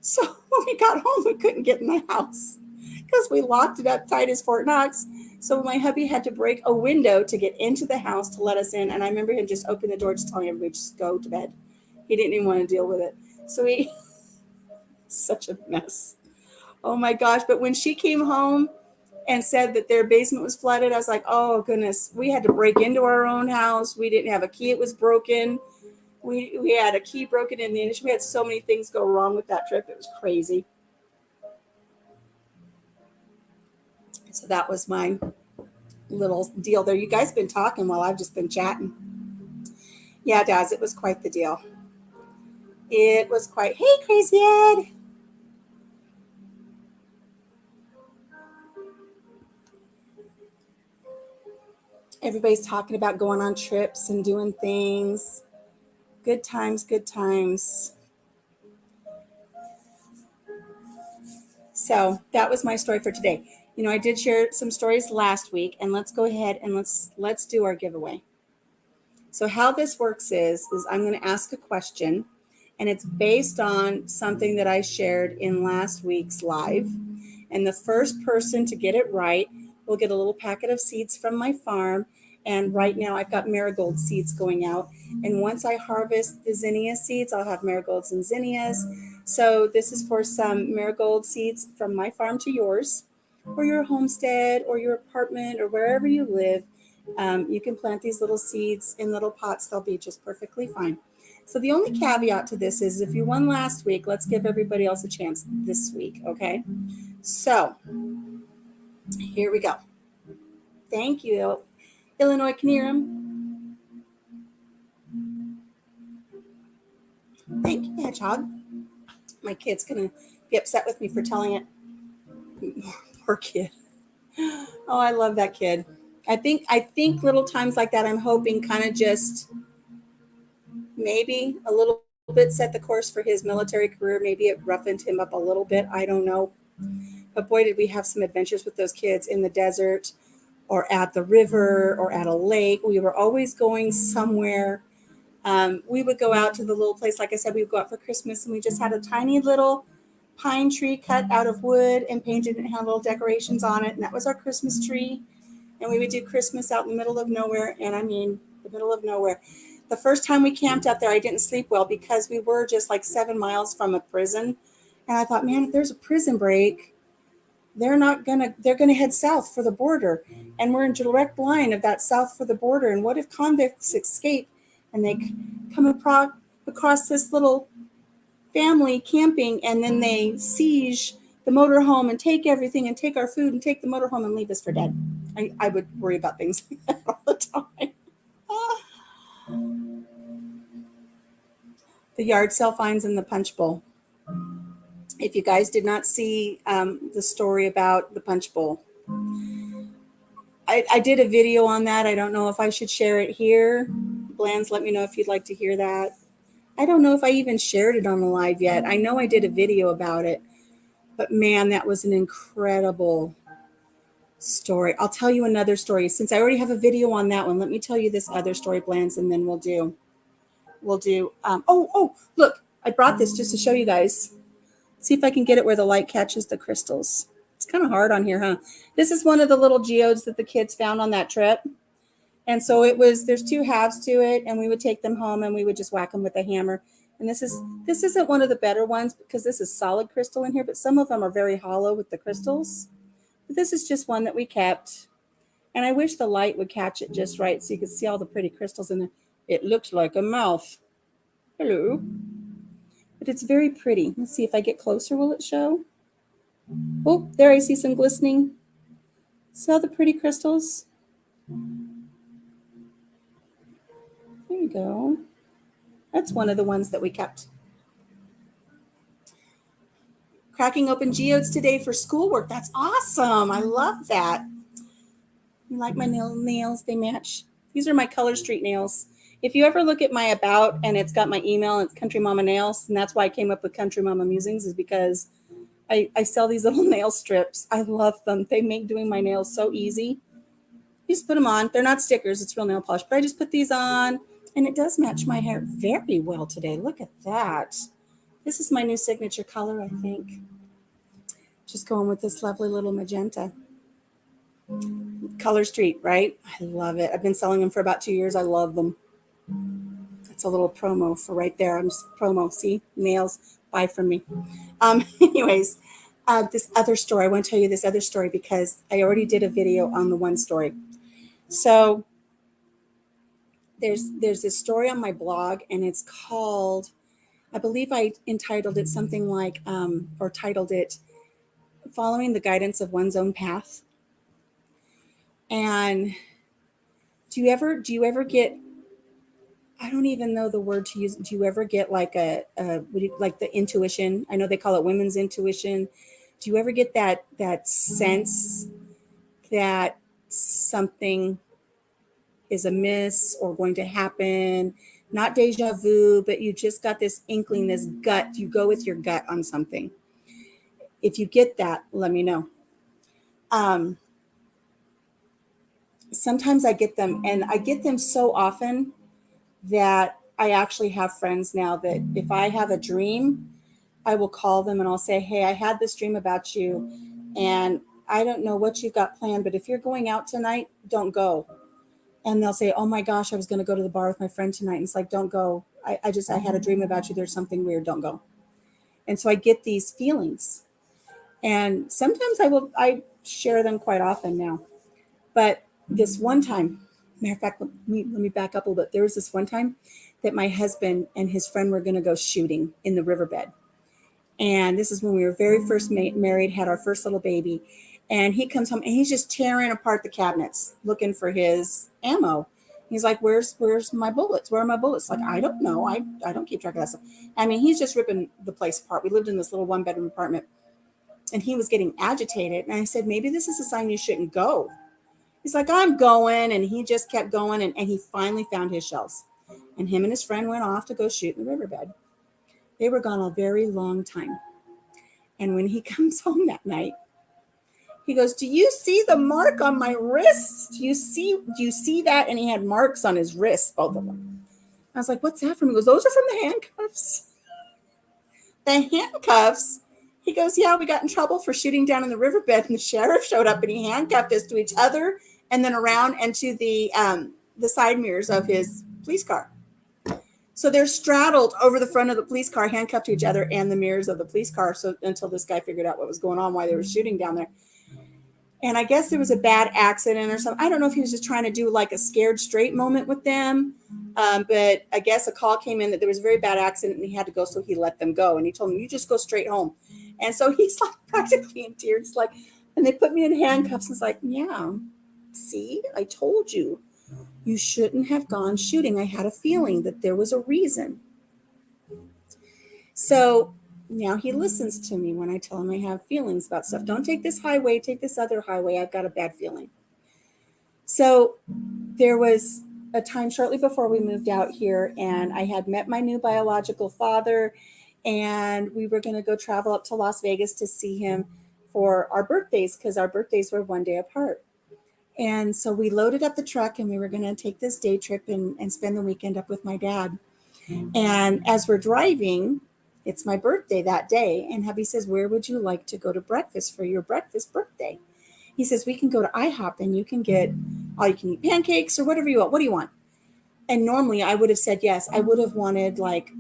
Speaker 1: So when we got home, we couldn't get in the house because we locked it up tight as Fort Knox. So my hubby had to break a window to get into the house to let us in. And I remember him just opening the door, just telling everybody, just go to bed. He didn't even want to deal with it. So he, such a mess. Oh my gosh. But when she came home and said that their basement was flooded, I was like, oh goodness, we had to break into our own house. We didn't have a key. It was broken. We had a key broken in the initial. We had so many things go wrong with that trip. It was crazy. So that was my little deal there. You guys been talking while I've just been chatting. Yeah, Daz, it was quite the deal. It was quite, hey, Crazy Ed. Everybody's talking about going on trips and doing things. Good times, good times. So that was my story for today. You know, I did share some stories last week, and let's go ahead and let's do our giveaway. So how this works is I'm going to ask a question, and it's based on something that I shared in last week's live. And the first person to get it right will get a little packet of seeds from my farm. And right now I've got marigold seeds going out. And once I harvest the zinnia seeds, I'll have marigolds and zinnias. So this is for some marigold seeds from my farm to yours, or your homestead, or your apartment, or wherever you live. You can plant these little seeds in little pots. They'll be just perfectly fine. So the only caveat to this is if you won last week, let's give everybody else a chance this week, okay? So here we go. Thank you, Illinois Canirum. Thank you, Hedgehog. My kid's going to be upset with me for telling it. Poor kid. Oh, I love that kid. I think little times like that, I'm hoping kind of just maybe a little bit set the course for his military career. Maybe it roughened him up a little bit. I don't know. But boy, did we have some adventures with those kids in the desert or at the river or at a lake. We were always going somewhere. We would go out to the little place. Like I said, we would go out for Christmas and we just had a tiny little pine tree cut out of wood and painted and had little decorations on it. And that was our Christmas tree. And we would do Christmas out in the middle of nowhere. And I mean, the middle of nowhere. The first time we camped out there, I didn't sleep well because we were just like 7 miles from a prison. And I thought, man, if there's a prison break, they're gonna head south for the border. And we're in direct line of that south for the border. And what if convicts escape and they come across this little family camping and then they siege the motorhome and take everything and take our food and take the motorhome and leave us for dead? I would worry about things like that all the time. The yard sale finds in the punch bowl. If you guys did not see the story about the punch bowl, I did a video on that. I don't know if I should share it here. Blands, let me know if you'd like to hear that. I don't know if I even shared it on the live yet. I know I did a video about it, but man, that was an incredible story. I'll tell you another story. Since I already have a video on that one, let me tell you this other story, Blands, and then we'll do. Look, I brought this just to show you guys. See if I can get it where the light catches the crystals. It's kind of hard on here, huh? This is one of the little geodes that the kids found on that trip. And so there's 2 halves to it, and we would take them home and we would just whack them with a hammer. And this isn't one of the better ones because this is solid crystal in here, but some of them are very hollow with the crystals. But this is just one that we kept. And I wish the light would catch it just right so you could see all the pretty crystals in there. It looks like a mouth. Hello. But it's very pretty. Let's see if I get closer, will it show? Oh, there I see some glistening. See all the pretty crystals? There you go. That's one of the ones that we kept. Cracking open geodes today for schoolwork. That's awesome. I love that. You like my nails? They match. These are my Color Street nails. If you ever look at my about and it's got my email, it's Country Mama Nails, and that's why I came up with Country Mama Musings, is because I sell these little nail strips. I love them. They make doing my nails so easy. You just put them on. They're not stickers. It's real nail polish. But I just put these on, and it does match my hair very well today. Look at that. This is my new signature color, I think. Just going with this lovely little magenta. Color Street, right? I love it. I've been selling them for about 2 years. I love them. That's a little promo for right there. I'm just promo. See? Nails. Buy from me. Anyways, this other story. I want to tell you this other story because I already did a video on the one story. So there's this story on my blog, and it's called, I believe I entitled it something like, or titled it, Following the Guidance of One's Own Path. And do you ever get, I don't even know the word to use. Do you ever get like like the intuition? I know they call it women's intuition. Do you ever get that sense that something is amiss or going to happen? Not deja vu, but you just got this inkling, this gut. You go with your gut on something. If you get that, let me know. Sometimes I get them, and I get them so often that I actually have friends now that if I have a dream, I will call them and I'll say, hey, I had this dream about you, and I don't know what you've got planned, but if you're going out tonight, don't go. And they'll say, oh my gosh, I was going to go to the bar with my friend tonight. And it's like, don't go. I had a dream about you. There's something weird. Don't go. And so I get these feelings. And sometimes I share them quite often now. But this one time, Matter of fact, let me back up a little bit. There was this one time that my husband and his friend were going to go shooting in the riverbed. And this is when we were very first married, had our first little baby. And he comes home and he's just tearing apart the cabinets looking for his ammo. He's like, where's my bullets? Where are my bullets? Like, I don't know. I don't keep track of that stuff. I mean, he's just ripping the place apart. We lived in this little 1-bedroom apartment and he was getting agitated. And I said, maybe this is a sign you shouldn't go. He's like, I'm going. And he just kept going. And he finally found his shells. And him and his friend went off to go shoot in the riverbed. They were gone a very long time. And when he comes home that night, he goes, do you see the mark on my wrist? Do you see that? And he had marks on his wrists, both of them. I was like, what's that from? He goes, those are from the handcuffs. The handcuffs? He goes, yeah, we got in trouble for shooting down in the riverbed, and the sheriff showed up and he handcuffed us to each other and then around and to the side mirrors of his police car. So they're straddled over the front of the police car, handcuffed to each other and the mirrors of the police car. So until this guy figured out what was going on, why they were shooting down there. And I guess there was a bad accident or something. I don't know if he was just trying to do like a scared straight moment with them. But I guess a call came in that there was a very bad accident and he had to go. So he let them go. And he told them, you just go straight home. And so he's like practically in tears. Like, and they put me in handcuffs. It's like, yeah, see, I told you. You shouldn't have gone shooting. I had a feeling that there was a reason. So now he listens to me when I tell him I have feelings about stuff. Don't take this highway, take this other highway. I've got a bad feeling. So there was a time shortly before we moved out here, and I had met my new biological father, and we were going to go travel up to Las Vegas to see him for our birthdays because our birthdays were one day apart. And so we loaded up the truck and we were going to take this day trip and spend the weekend up with my dad. And as we're driving, it's my birthday that day. And hubby says, where would you like to go to breakfast for your breakfast birthday? He says, we can go to IHOP and you can get all you can eat pancakes or whatever you want. What do you want? And normally I would have said yes. I would have wanted like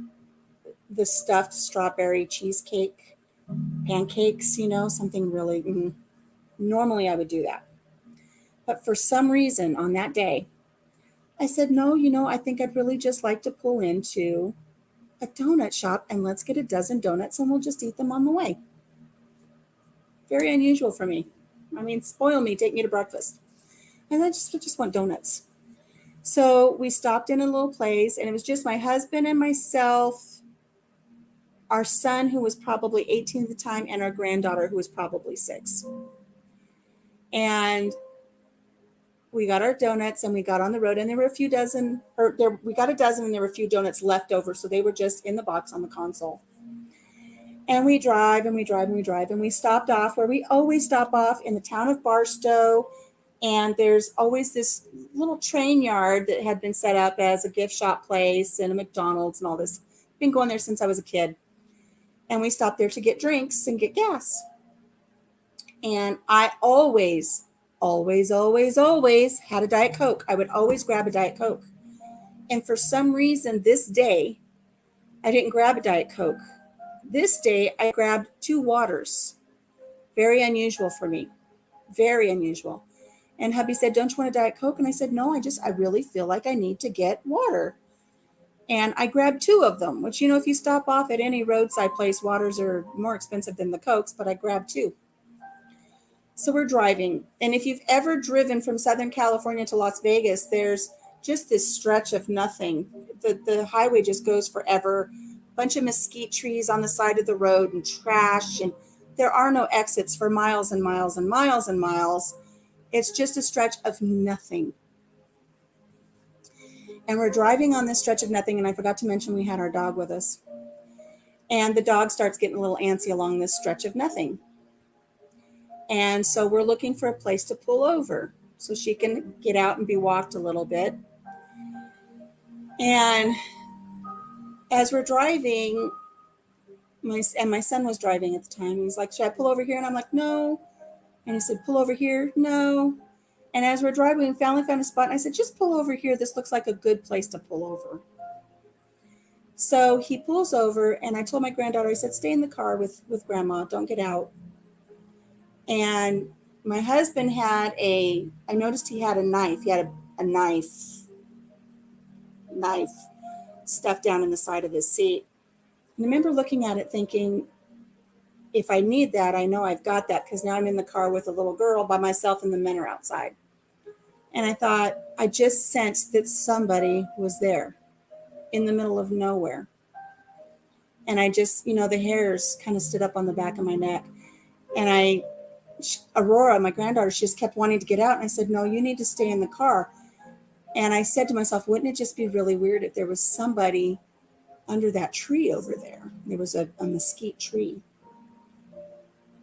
Speaker 1: the stuffed strawberry cheesecake pancakes, something really, normally I would do that. But for some reason on that day, I said, no, I think I'd really just like to pull into a donut shop and let's get a dozen donuts and we'll just eat them on the way. Very unusual for me. I mean, spoil me, take me to breakfast. And I just want donuts. So we stopped in a little place and it was just my husband and myself, our son who was probably 18 at the time, and our granddaughter who was probably 6. And we got our donuts and we got on the road and there were we got a dozen and there were a few donuts left over. So they were just in the box on the console. And we drive and we drive and we drive and we stopped off where we always stop off in the town of Barstow. And there's always this little train yard that had been set up as a gift shop place and a McDonald's and all this. Been going there since I was a kid. And we stopped there to get drinks and get gas. And I always had a Diet Coke. I would always grab a Diet Coke. And for some reason this day, I didn't grab a Diet Coke. This day, I grabbed 2 waters. Very unusual for me. Very unusual. And hubby said, don't you want a Diet Coke? And I said, no, I really feel like I need to get water. And I grabbed 2 of them, which, if you stop off at any roadside place, waters are more expensive than the Cokes, but I grabbed 2. So we're driving. And if you've ever driven from Southern California to Las Vegas, there's just this stretch of nothing. The highway just goes forever. Bunch of mesquite trees on the side of the road and trash. And there are no exits for miles and miles and miles and miles. It's just a stretch of nothing. And we're driving on this stretch of nothing. And I forgot to mention we had our dog with us. And the dog starts getting a little antsy along this stretch of nothing. And so we're looking for a place to pull over so she can get out and be walked a little bit. And as we're driving, my son was driving at the time. He's like, should I pull over here? And I'm like, no. And he said, pull over here? No. And as we're driving, we finally found a spot. And I said, just pull over here. This looks like a good place to pull over. So he pulls over, and I told my granddaughter, I said, stay in the car with Grandma. Don't get out. And my husband I noticed he had a knife. He had a knife stuffed down in the side of his seat. And I remember looking at it thinking, if I need that, I know I've got that, because now I'm in the car with a little girl by myself and the men are outside. And I thought, I just sensed that somebody was there in the middle of nowhere. And I just, the hairs kind of stood up on the back of my neck. And Aurora, my granddaughter, she just kept wanting to get out. And I said, no, you need to stay in the car. And I said to myself, wouldn't it just be really weird if there was somebody under that tree over there? There was a mesquite tree.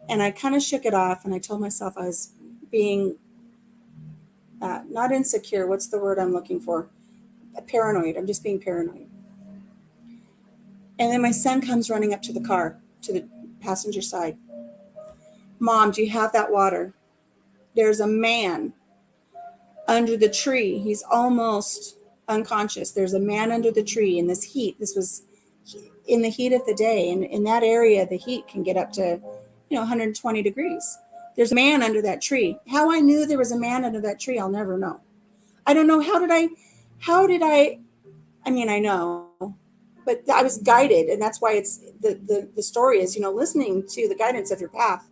Speaker 1: And I kind of shook it off, and I told myself I was being not insecure. What's the word I'm looking for? Paranoid. I'm just being paranoid. And then my son comes running up to the car, to the passenger side. Mom, do you have that water? There's a man under the tree. He's almost unconscious. There's a man under the tree in this heat. This was in the heat of the day. And in that area, the heat can get up to 120 degrees. There's a man under that tree. How I knew there was a man under that tree, I'll never know. I don't know. How did I mean, I know, but I was guided. And that's why it's the story is, listening to the guidance of your path.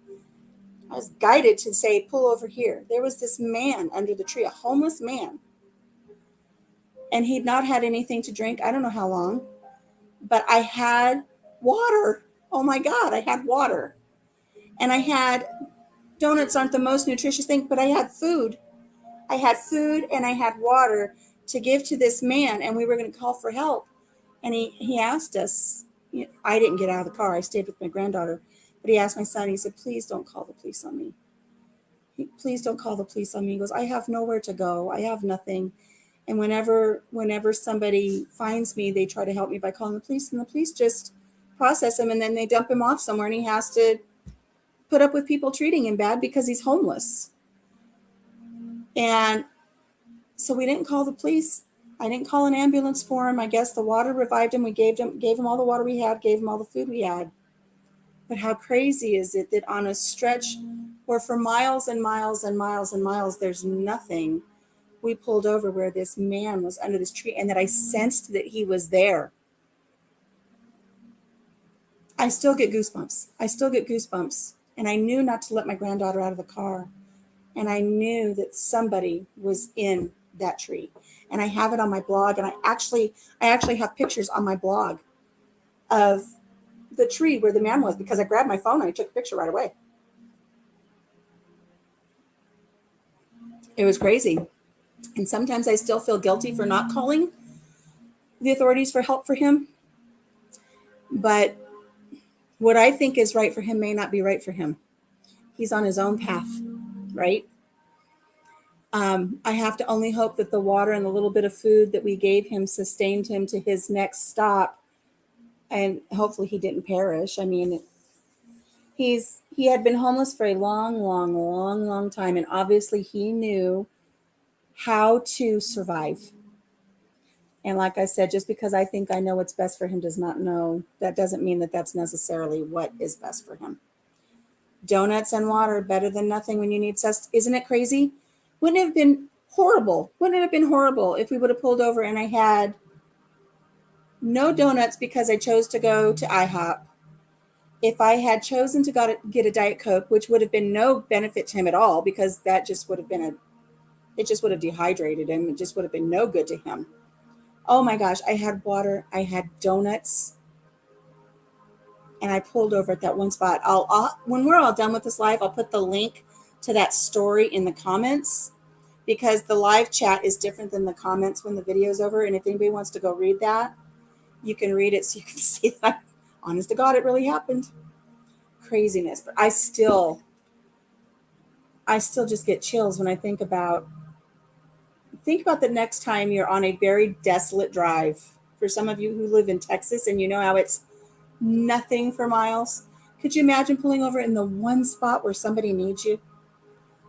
Speaker 1: I was guided to say, pull over here. There was this man under the tree, a homeless man. And he'd not had anything to drink. I don't know how long, but I had water. Oh my God, I had water. And I had, donuts aren't the most nutritious thing, but I had food. I had food and I had water to give to this man, and we were going to call for help. And he asked us, I didn't get out of the car. I stayed with my granddaughter. But he asked my son, he said, please don't call the police on me. Please don't call the police on me. He goes, I have nowhere to go. I have nothing. And whenever somebody finds me, they try to help me by calling the police, and the police just process him, and then they dump him off somewhere, and he has to put up with people treating him bad because he's homeless. And so we didn't call the police. I didn't call an ambulance for him. I guess the water revived him. We gave him all the water we had, gave him all the food we had. But how crazy is it that on a stretch where for miles and miles and miles and miles there's nothing, we pulled over where this man was under this tree, and that I sensed that he was there. I still get goosebumps. And I knew not to let my granddaughter out of the car. And I knew that somebody was in that tree. And I have it on my blog. And I actually have pictures on my blog of the tree where the man was, because I grabbed my phone and I took a picture right away. It was crazy. And sometimes I still feel guilty for not calling the authorities for help for him. But what I think is right for him may not be right for him. He's on his own path, right? I have to only hope that the water and the little bit of food that we gave him sustained him to his next stop. And hopefully he didn't perish. I mean, he had been homeless for a long time. And obviously he knew how to survive. And like I said, just because I think I know what's best for him that doesn't mean that that's necessarily what is best for him. Donuts and water, better than nothing when you need sustenance. Isn't it crazy? Wouldn't it have been horrible? Wouldn't it have been horrible if we would have pulled over and I had no donuts because I chose to go to IHOP? If I had chosen to get a Diet Coke, which would have been no benefit to him at all, because that just would have been it just would have dehydrated him. It just would have been no good to him. Oh my gosh, I had water, I had donuts, and I pulled over at that one spot. When we're all done with this live, I'll put the link to that story in the comments, because the live chat is different than the comments when the video's over. And if anybody wants to go read that, you can read it so you can see that. Honest to God, it really happened. Craziness. But I still just get chills when I think about the next time you're on a very desolate drive. For some of you who live in Texas and you know how it's nothing for miles. Could you imagine pulling over in the one spot where somebody needs you?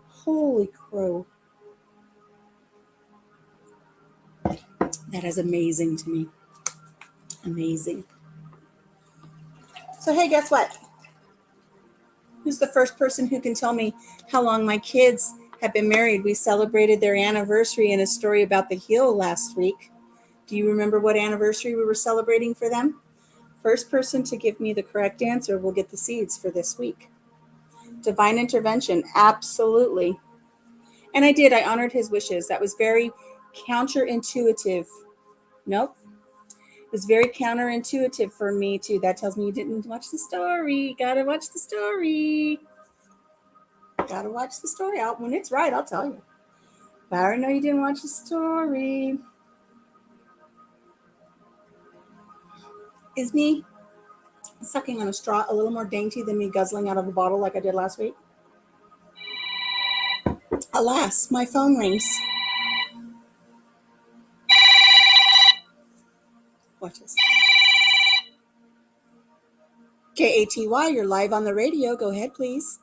Speaker 1: Holy crow. That is amazing to me. Amazing. So, hey, guess what? Who's the first person who can tell me how long my kids have been married. We celebrated their anniversary in a story about the heel last week. Do you remember what anniversary we were celebrating for them? First person to give me the correct answer will get the seeds for this week. Divine intervention, absolutely. And I did. I honored his wishes. That was very counterintuitive. Nope. It was very counterintuitive for me, too. That tells me you didn't watch the story. Gotta watch the story. Gotta watch the story. When it's right, I'll tell you. But I already know you didn't watch the story. Is me sucking on a straw a little more dainty than me guzzling out of a bottle like I did last week? Alas, my phone rings. Watch this. K-A-T-Y, you're live on the radio. Go ahead, please.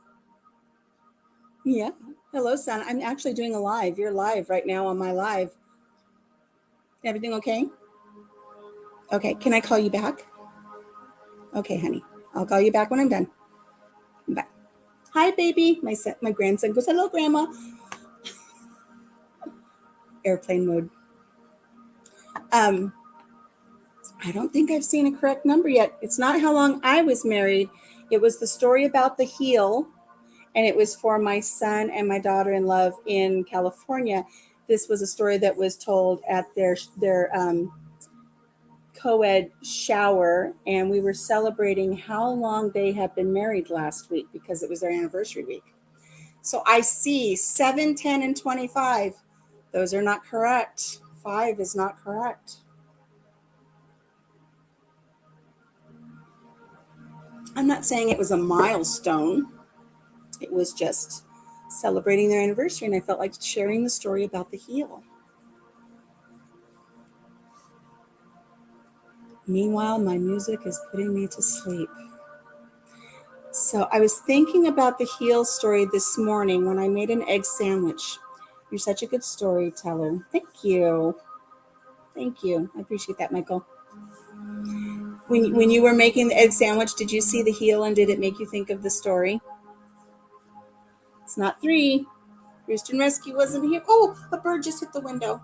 Speaker 1: Yeah. Hello, son. I'm actually doing a live. You're live right now on my live. Everything okay? Okay. Can I call you back? Okay, honey. I'll call you back when I'm done. Bye. Hi, baby. My grandson goes, hello, Grandma. Airplane mode. I don't think I've seen a correct number yet. It's not how long I was married. It was the story about the heel, and it was for my son and my daughter-in-law in California. This was a story that was told at their co-ed shower, and we were celebrating how long they had been married last week because it was their anniversary week. So I see 7, 10, and 25. Those are not correct. 5 is not correct. I'm not saying it was a milestone. It was just celebrating their anniversary, and I felt like sharing the story about the heel. Meanwhile, my music is putting me to sleep. So I was thinking about the heel story this morning when I made an egg sandwich. You're such a good storyteller. Thank you. Thank you. I appreciate that, Michael. When you were making the egg sandwich, did you see the heel and did it make you think of the story? It's not 3. Rooster and Rescue wasn't here. Oh, a bird just hit the window.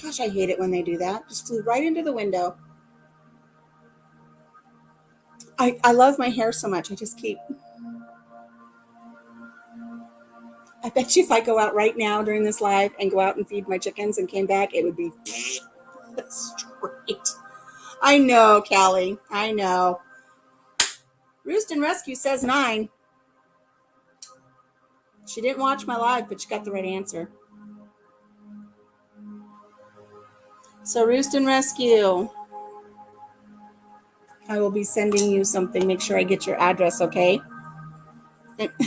Speaker 1: Gosh, I hate it when they do that. Just flew right into the window. I love my hair so much. I bet you if I go out right now during this live and go out and feed my chickens and came back, it would be straight. I know, Callie. I know. Roost and Rescue says 9. She didn't watch my live, but she got the right answer. So Roost and Rescue, I will be sending you something. Make sure I get your address, okay?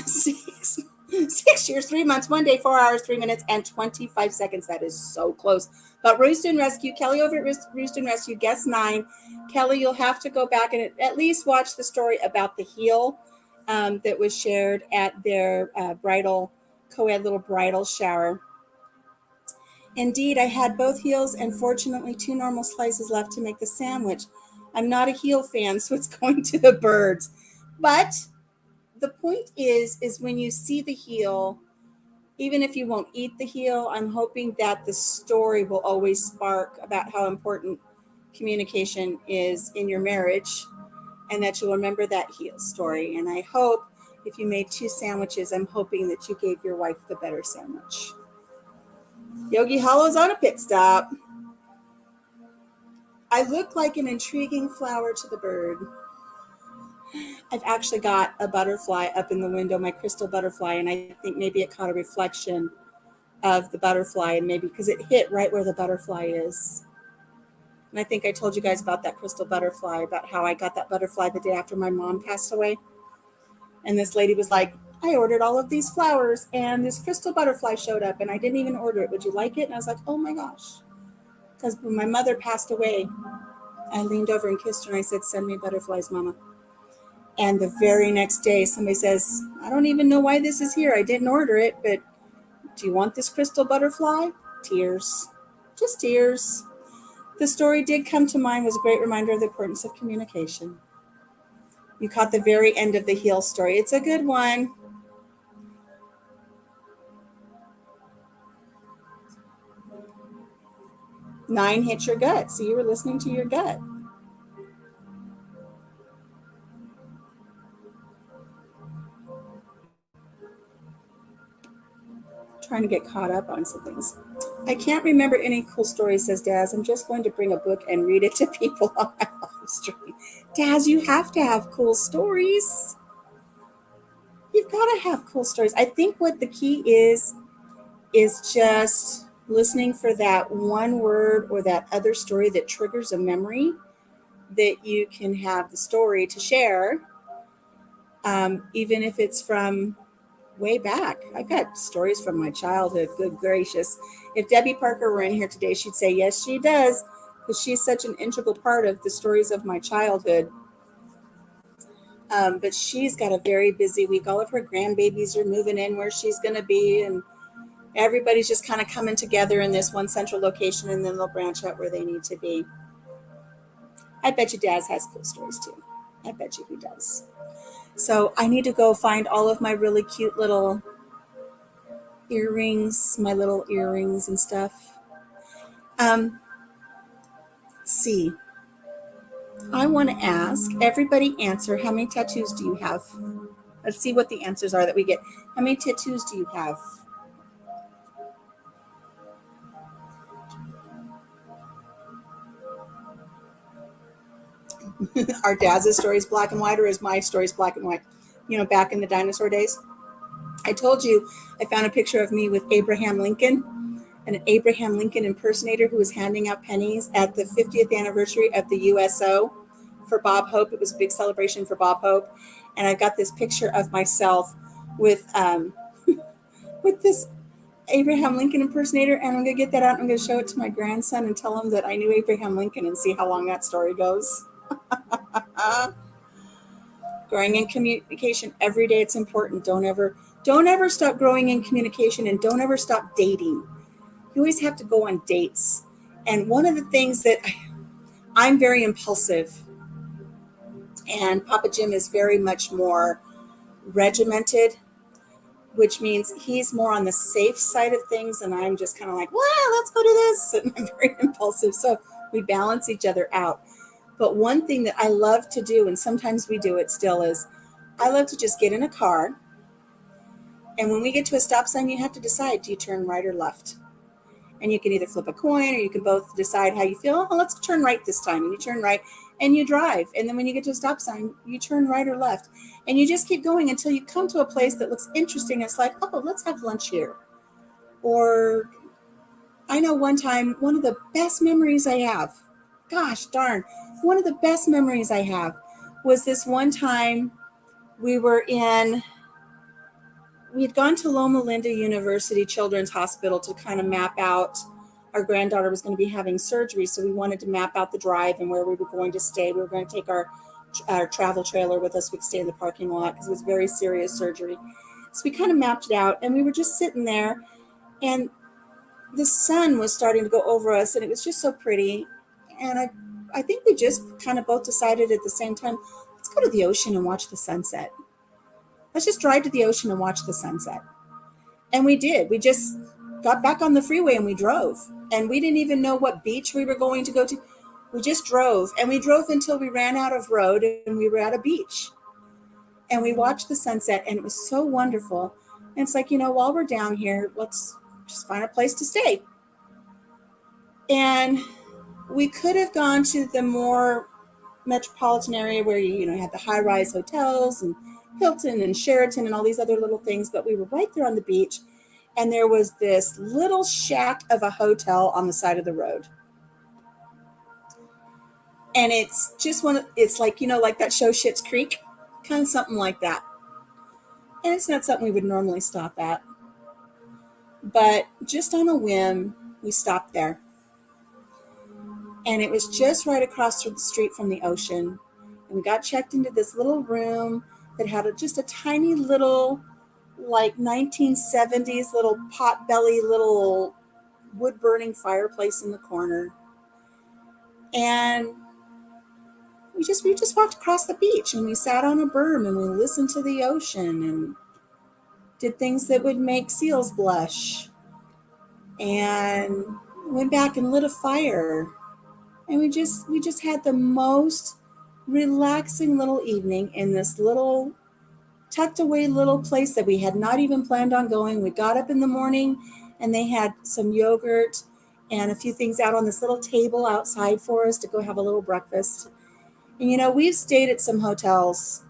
Speaker 1: 6 years, 3 months, 1 day, 4 hours, 3 minutes, and 25 seconds. That is so close. But Roost and Rescue, Kelly over at Roost and Rescue, guess 9. Kelly, you'll have to go back and at least watch the story about the heel that was shared at their co-ed little bridal shower. Indeed, I had both heels and fortunately 2 normal slices left to make the sandwich. I'm not a heel fan, so it's going to the birds. But the point is when you see the heel, even if you won't eat the heel, I'm hoping that the story will always spark about how important communication is in your marriage and that you'll remember that heel story. And I hope if you made 2 sandwiches, I'm hoping that you gave your wife the better sandwich. Yogi Hollow's on a pit stop. I look like an intriguing flower to the bird. I've actually got a butterfly up in the window, my crystal butterfly, and I think maybe it caught a reflection of the butterfly, and maybe because it hit right where the butterfly is. And I think I told you guys about that crystal butterfly, about how I got that butterfly the day after my mom passed away. And this lady was like, I ordered all of these flowers, and this crystal butterfly showed up, and I didn't even order it. Would you like it? And I was like, oh my gosh. Because when my mother passed away, I leaned over and kissed her, and I said, send me butterflies, Mama. And the very next day, somebody says, I don't even know why this is here. I didn't order it, but do you want this crystal butterfly? Tears. Just tears. The story did come to mind, was a great reminder of the importance of communication. You caught the very end of the heel story. It's a good one. 9 hit your gut. So you were listening to your gut. Trying to get caught up on some things. I can't remember any cool stories, says Daz. I'm just going to bring a book and read it to people on my live stream. Daz, you have to have cool stories. You've got to have cool stories. I think what the key is just listening for that one word or that other story that triggers a memory that you can have the story to share, even if it's from way back. I've got stories from my childhood. Good gracious. If Debbie Parker were in here today, she'd say, yes, she does, because she's such an integral part of the stories of my childhood. But she's got a very busy week. All of her grandbabies are moving in where she's going to be, and everybody's just kind of coming together in this one central location, and then they'll branch out where they need to be. I bet you Daz has cool stories too. I bet you he does. So I need to go find all of my really cute little earrings, my little earrings and stuff. Let's see. I want to ask everybody answer, how many tattoos do you have? Let's see what the answers are that we get. How many tattoos do you have? Are Daz's stories black and white, or is my stories black and white? You know, back in the dinosaur days. I told you I found a picture of me with Abraham Lincoln, an Abraham Lincoln impersonator who was handing out pennies at the 50th anniversary of the USO for Bob Hope. It was a big celebration for Bob Hope. And I got this picture of myself with with this Abraham Lincoln impersonator, and I'm going to get that out and I'm going to show it to my grandson and tell him that I knew Abraham Lincoln and see how long that story goes. Growing in communication every day, it's important. Don't ever stop growing in communication, and don't ever stop dating. You always have to go on dates. And one of the things that I'm very impulsive, and Papa Jim is very much more regimented, which means he's more on the safe side of things, and I'm just kind of like, well, let's go do this. And I'm very impulsive, so we balance each other out. But one thing that I love to do, and sometimes we do it still, is I love to just get in a car, and when we get to a stop sign, you have to decide, do you turn right or left? And you can either flip a coin, or you can both decide how you feel. Oh, let's turn right this time. And you turn right and you drive. And then when you get to a stop sign, you turn right or left. And you just keep going until you come to a place that looks interesting. It's like, oh, let's have lunch here. Or I know one time, one of the best memories I have, gosh darn, one of the best memories I have was this one time we had gone to Loma Linda University Children's Hospital to kind of map out. Our granddaughter was going to be having surgery, so we wanted to map out the drive and where we were going to stay. We were going to take our travel trailer with us. We'd stay in the parking lot because it was very serious surgery. So we kind of mapped it out, and we were just sitting there, and the sun was starting to go over us, and it was just so pretty. And I think we just kind of both decided at the same time, let's go to the ocean and watch the sunset. Let's just drive to the ocean and watch the sunset. And we did. We just got back on the freeway and we drove. And we didn't even know what beach we were going to go to. We just drove. And we drove until we ran out of road and we were at a beach. And we watched the sunset, and it was so wonderful. And it's like, while we're down here, let's just find a place to stay. And we could have gone to the more metropolitan area where you had the high-rise hotels and Hilton and Sheraton and all these other little things, but we were right there on the beach, and there was this little shack of a hotel on the side of the road. And it's just it's like, like that show Schitt's Creek, kind of something like that. And it's not something we would normally stop at, but just on a whim, we stopped there. And it was just right across the street from the ocean. And we got checked into this little room that had just a tiny little, like 1970s little potbelly little wood-burning fireplace in the corner. And we just walked across the beach, and we sat on a berm, and we listened to the ocean and did things that would make seals blush. And went back and lit a fire, and we just had the most relaxing little evening in this little tucked away little place that we had not even planned on going. We got up in the morning and they had some yogurt and a few things out on this little table outside for us to go have a little breakfast. And we've stayed at some hotels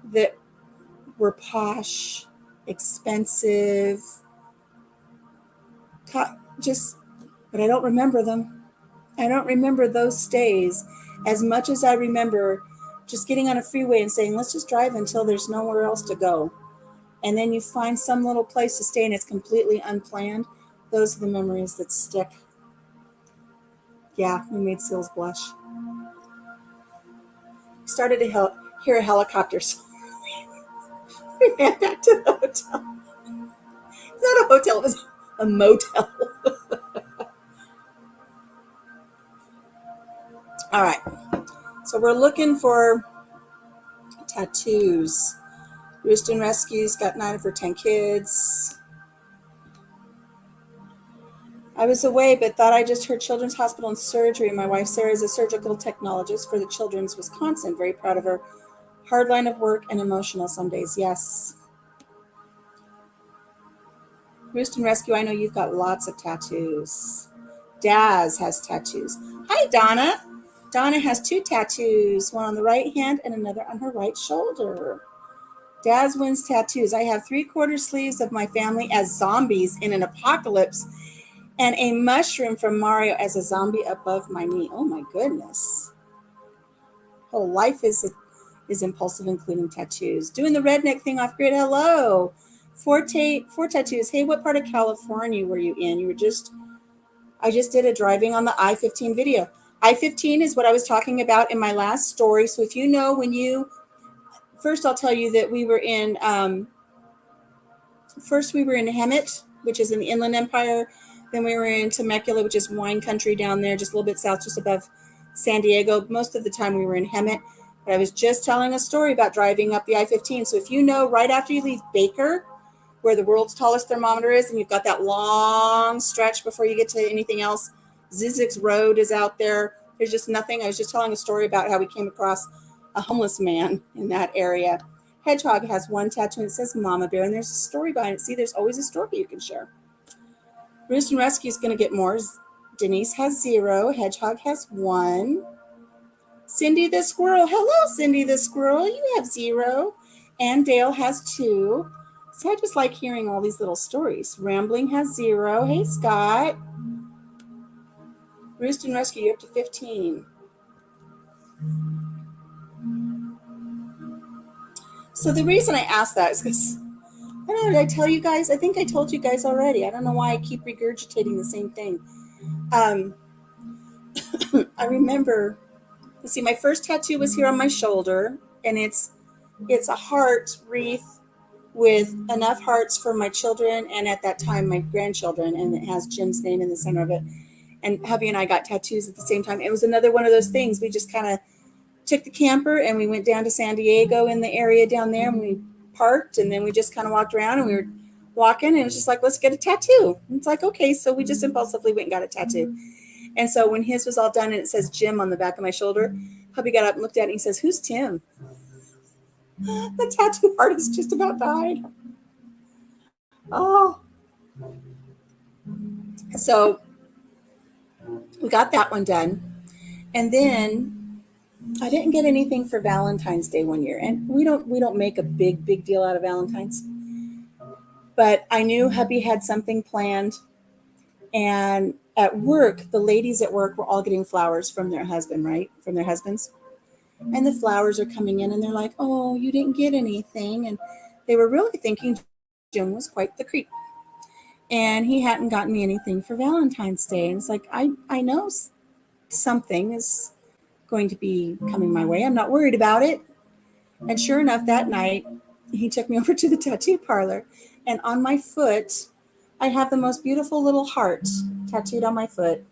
Speaker 1: that were posh, expensive, just, but I don't remember them. I don't remember those stays as much as I remember just getting on a freeway and saying, let's just drive until there's nowhere else to go. And then you find some little place to stay and it's completely unplanned. Those are the memories that stick. Yeah, we made Seals blush. Started to hear a helicopter. So we ran back to the hotel. It's not a hotel, it was a motel. All right. So we're looking for tattoos. Rooston Rescue's got 9 of her 10 kids. I was away, but thought I just heard Children's Hospital and Surgery. My wife, Sarah, is a surgical technologist for the Children's Wisconsin. Very proud of her. Hard line of work and emotional some days. Yes. Rooston Rescue, I know you've got lots of tattoos. Daz has tattoos. Hi, Donna. Donna has 2 tattoos, one on the right hand and another on her right shoulder. Daz wins tattoos. I have 3/4 sleeves of my family as zombies in an apocalypse and a mushroom from Mario as a zombie above my knee. Oh my goodness. Whole life is impulsive, including tattoos. Doing the redneck thing off grid. Hello. 4 tattoos. Hey, what part of California were you in? I just did a driving on the I-15 video. I-15 is what I was talking about in my last story. So if you know first I'll tell you that we were in, first we were in Hemet, which is in the Inland Empire. Then we were in Temecula, which is wine country down there, just a little bit south, just above San Diego. Most of the time we were in Hemet. But I was just telling a story about driving up the I-15. So if you know right after you leave Baker, where the world's tallest thermometer is, and you've got that long stretch before you get to anything else, Zizek's Road is out there. There's just nothing. I was just telling a story about how we came across a homeless man in that area. Hedgehog has 1 tattoo and it says Mama Bear, and there's a story behind it. See, there's always a story you can share. Rooston Rescue is going to get more. Denise has 0. Hedgehog has 1. Cindy the Squirrel. Hello, Cindy the Squirrel. You have 0. And Dale has 2. So I just like hearing all these little stories. Rambling has 0. Hey, Scott. Rooston Rescue, you're up to 15. So the reason I asked that is because, I don't know, did I tell you guys? I think I told you guys already. I don't know why I keep regurgitating the same thing. I remember, let's see, my first tattoo was here on my shoulder, and it's a heart wreath with enough hearts for my children and at that time my grandchildren, and it has Jim's name in the center of it. And hubby and I got tattoos at the same time. It was another one of those things. We just kind of took the camper and we went down to San Diego in the area down there, and we parked, and then we just kind of walked around, and we were walking, and it was just like, let's get a tattoo. And it's like, okay. So we just impulsively went and got a tattoo. And so when his was all done and it says Jim on the back of my shoulder, hubby got up and looked at it and he says, who's Tim? The tattoo artist just about died. Oh. So we got that one done. And then I didn't get anything for Valentine's Day one year. And we don't make a big deal out of Valentine's. But I knew hubby had something planned. And at work, the ladies at work were all getting flowers from their husband, right? From their husbands. And the flowers are coming in and they're like, oh, you didn't get anything. And they were really thinking Jim was quite the creep. And he hadn't gotten me anything for Valentine's Day. And it's like, I know something is going to be coming my way. I'm not worried about it. And sure enough, that night, he took me over to the tattoo parlor. And on my foot, I have the most beautiful little heart tattooed on my foot.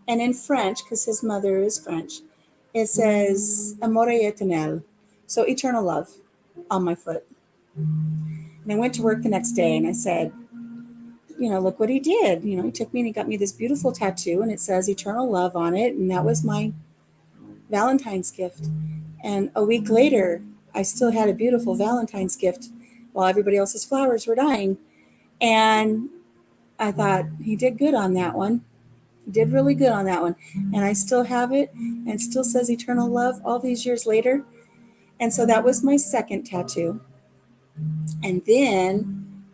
Speaker 1: And in French, because his mother is French, it says Amore Eternel, so eternal love, on my foot. And I went to work the next day and I said, look what he did. He took me and he got me this beautiful tattoo, and it says eternal love on it. And that was my Valentine's gift. And a week later, I still had a beautiful Valentine's gift while everybody else's flowers were dying. And I thought, he did good on that one. He did really good on that one. And I still have it, and it still says eternal love all these years later. And so that was my second tattoo. And then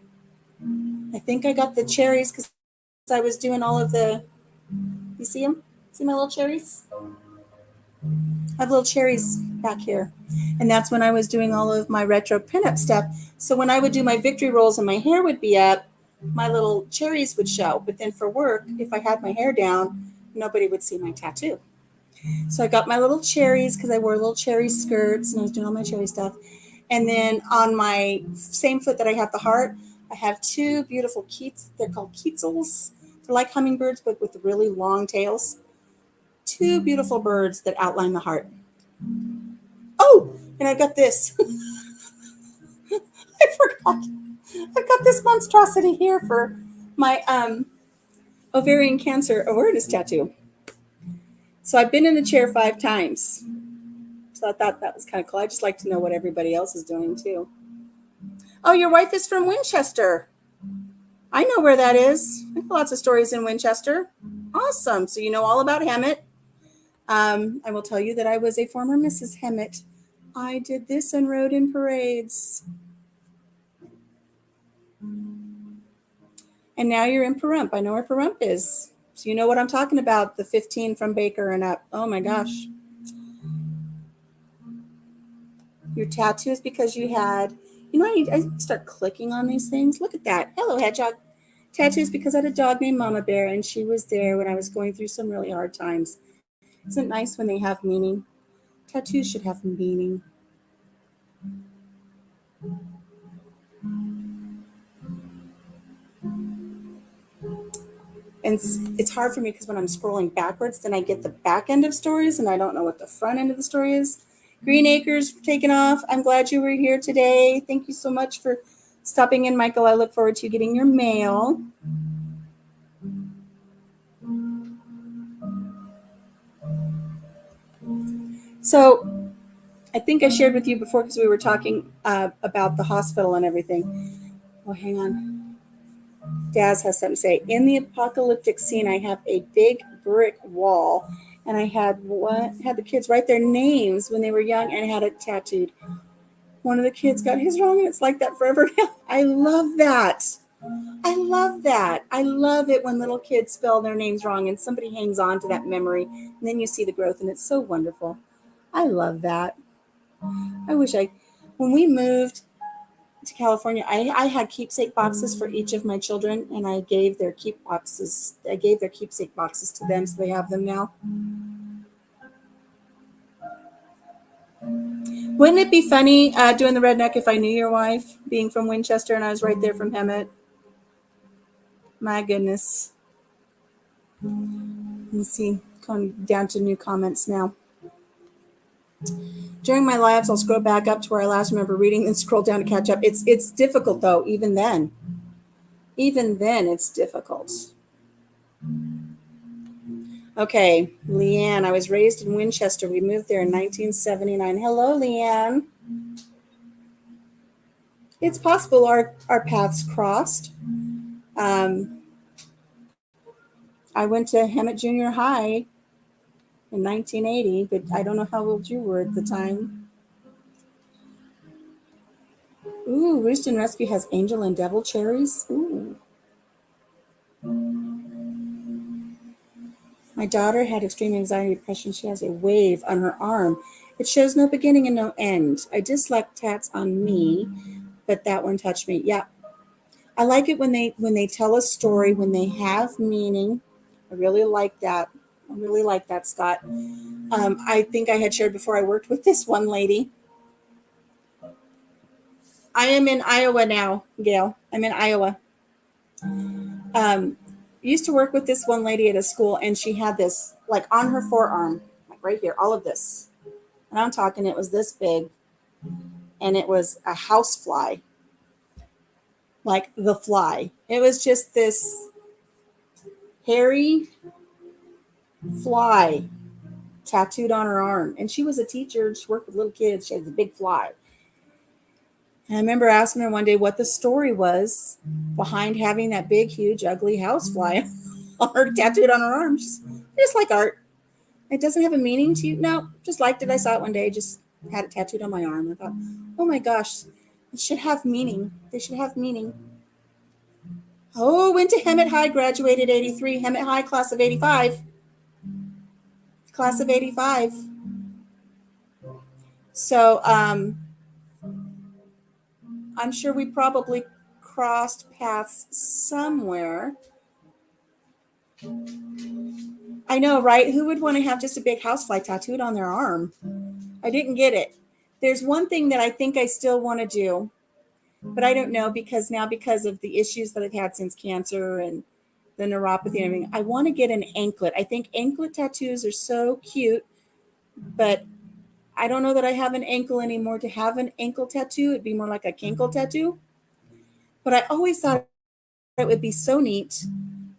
Speaker 1: I think I got the cherries because I was doing all of the, you see them? See my little cherries? I have little cherries back here. And that's when I was doing all of my retro pinup stuff. So when I would do my victory rolls and my hair would be up, my little cherries would show. But then for work, if I had my hair down, nobody would see my tattoo. So I got my little cherries because I wore little cherry skirts and I was doing all my cherry stuff. And then on my same foot that I have the heart, I have two beautiful keats. They're called Quetzals. They're like hummingbirds, but with really long tails. Two beautiful birds that outline the heart. Oh, and I got this. I forgot. I've got this monstrosity here for my ovarian cancer awareness tattoo. So I've been in the chair 5 times. So I thought that was kind of cool. I just like to know what everybody else is doing too. Oh, your wife is from Winchester. I know where that is. I have lots of stories in Winchester. Awesome. So you know all about Hemet. I will tell you that I was a former Mrs. Hemet. I did this and rode in parades. And now you're in Pahrump. I know where Pahrump is. So you know what I'm talking about, the 15 from Baker and up. Oh my gosh. Your tattoos because you had, I need to start clicking on these things. Look at that. Hello, hedgehog. Tattoos because I had a dog named Mama Bear, and she was there when I was going through some really hard times. Isn't it nice when they have meaning? Tattoos should have meaning. And it's hard for me because when I'm scrolling backwards, then I get the back end of stories, and I don't know what the front end of the story is. Green Acres taken off. I'm glad you were here today. Thank you so much for stopping in, Michael. I look forward to getting your mail. So I think I shared with you before because we were talking about the hospital and everything. Oh, hang on. Daz has something to say. In the apocalyptic scene, I have a big brick wall, and I had the kids write their names when they were young and had it tattooed. One of the kids got his wrong, and it's like that forever now. I love that. I love that. I love it when little kids spell their names wrong and somebody hangs on to that memory, and then you see the growth, and it's so wonderful. I love that. I wish when we moved to California, I had keepsake boxes for each of my children, and I gave their keepsake boxes to them, so they have them now. Wouldn't it be funny doing the redneck if I knew your wife, being from Winchester, and I was right there from Hemet? My goodness. Let me see. Going down to new comments now. During my lives, I'll scroll back up to where I last remember reading, then scroll down to catch up. It's difficult, though, even then. Even then, it's difficult. Okay, Leanne, I was raised in Winchester. We moved there in 1979. Hello, Leanne. It's possible our paths crossed. I went to Hemet Junior High in 1980, but I don't know how old you were at the time. Ooh, Roost and Rescue has angel and devil cherries. Ooh. My daughter had extreme anxiety and depression. She has a wave on her arm. It shows no beginning and no end. I dislike tats on me, but that one touched me. Yeah. I like it when they tell a story, when they have meaning. I really like that. I really like that, Scott. I think I had shared before I worked with this one lady. I am in Iowa now, Gail. I'm in Iowa. Used to work with this one lady at a school, and she had this like on her forearm, like right here, all of this. And I'm talking, it was this big, and it was a housefly. like the fly. It was just this hairy fly tattooed on her arm. And she was a teacher. She worked with little kids. She had a big fly. And I remember asking her one day what the story was behind having that big, huge, ugly housefly on her tattooed on her arm. She's just like art. It doesn't have a meaning to you. No, just liked it. I saw it one day, just had it tattooed on my arm. I thought, oh my gosh, it should have meaning. They should have meaning. Oh, went to Hemet High, graduated 83. Hemet High, class of 85. Class of 85. So I'm sure we probably crossed paths somewhere. I know, right? Who would want to have just a big housefly tattooed on their arm? I didn't get it. There's one thing that I think I still want to do, but I don't know because of the issues that I've had since cancer and the neuropathy and everything, I want to get an anklet. I think anklet tattoos are so cute, but I don't know that I have an ankle anymore to have an ankle tattoo. It'd be more like a kinkle tattoo. But I always thought it would be so neat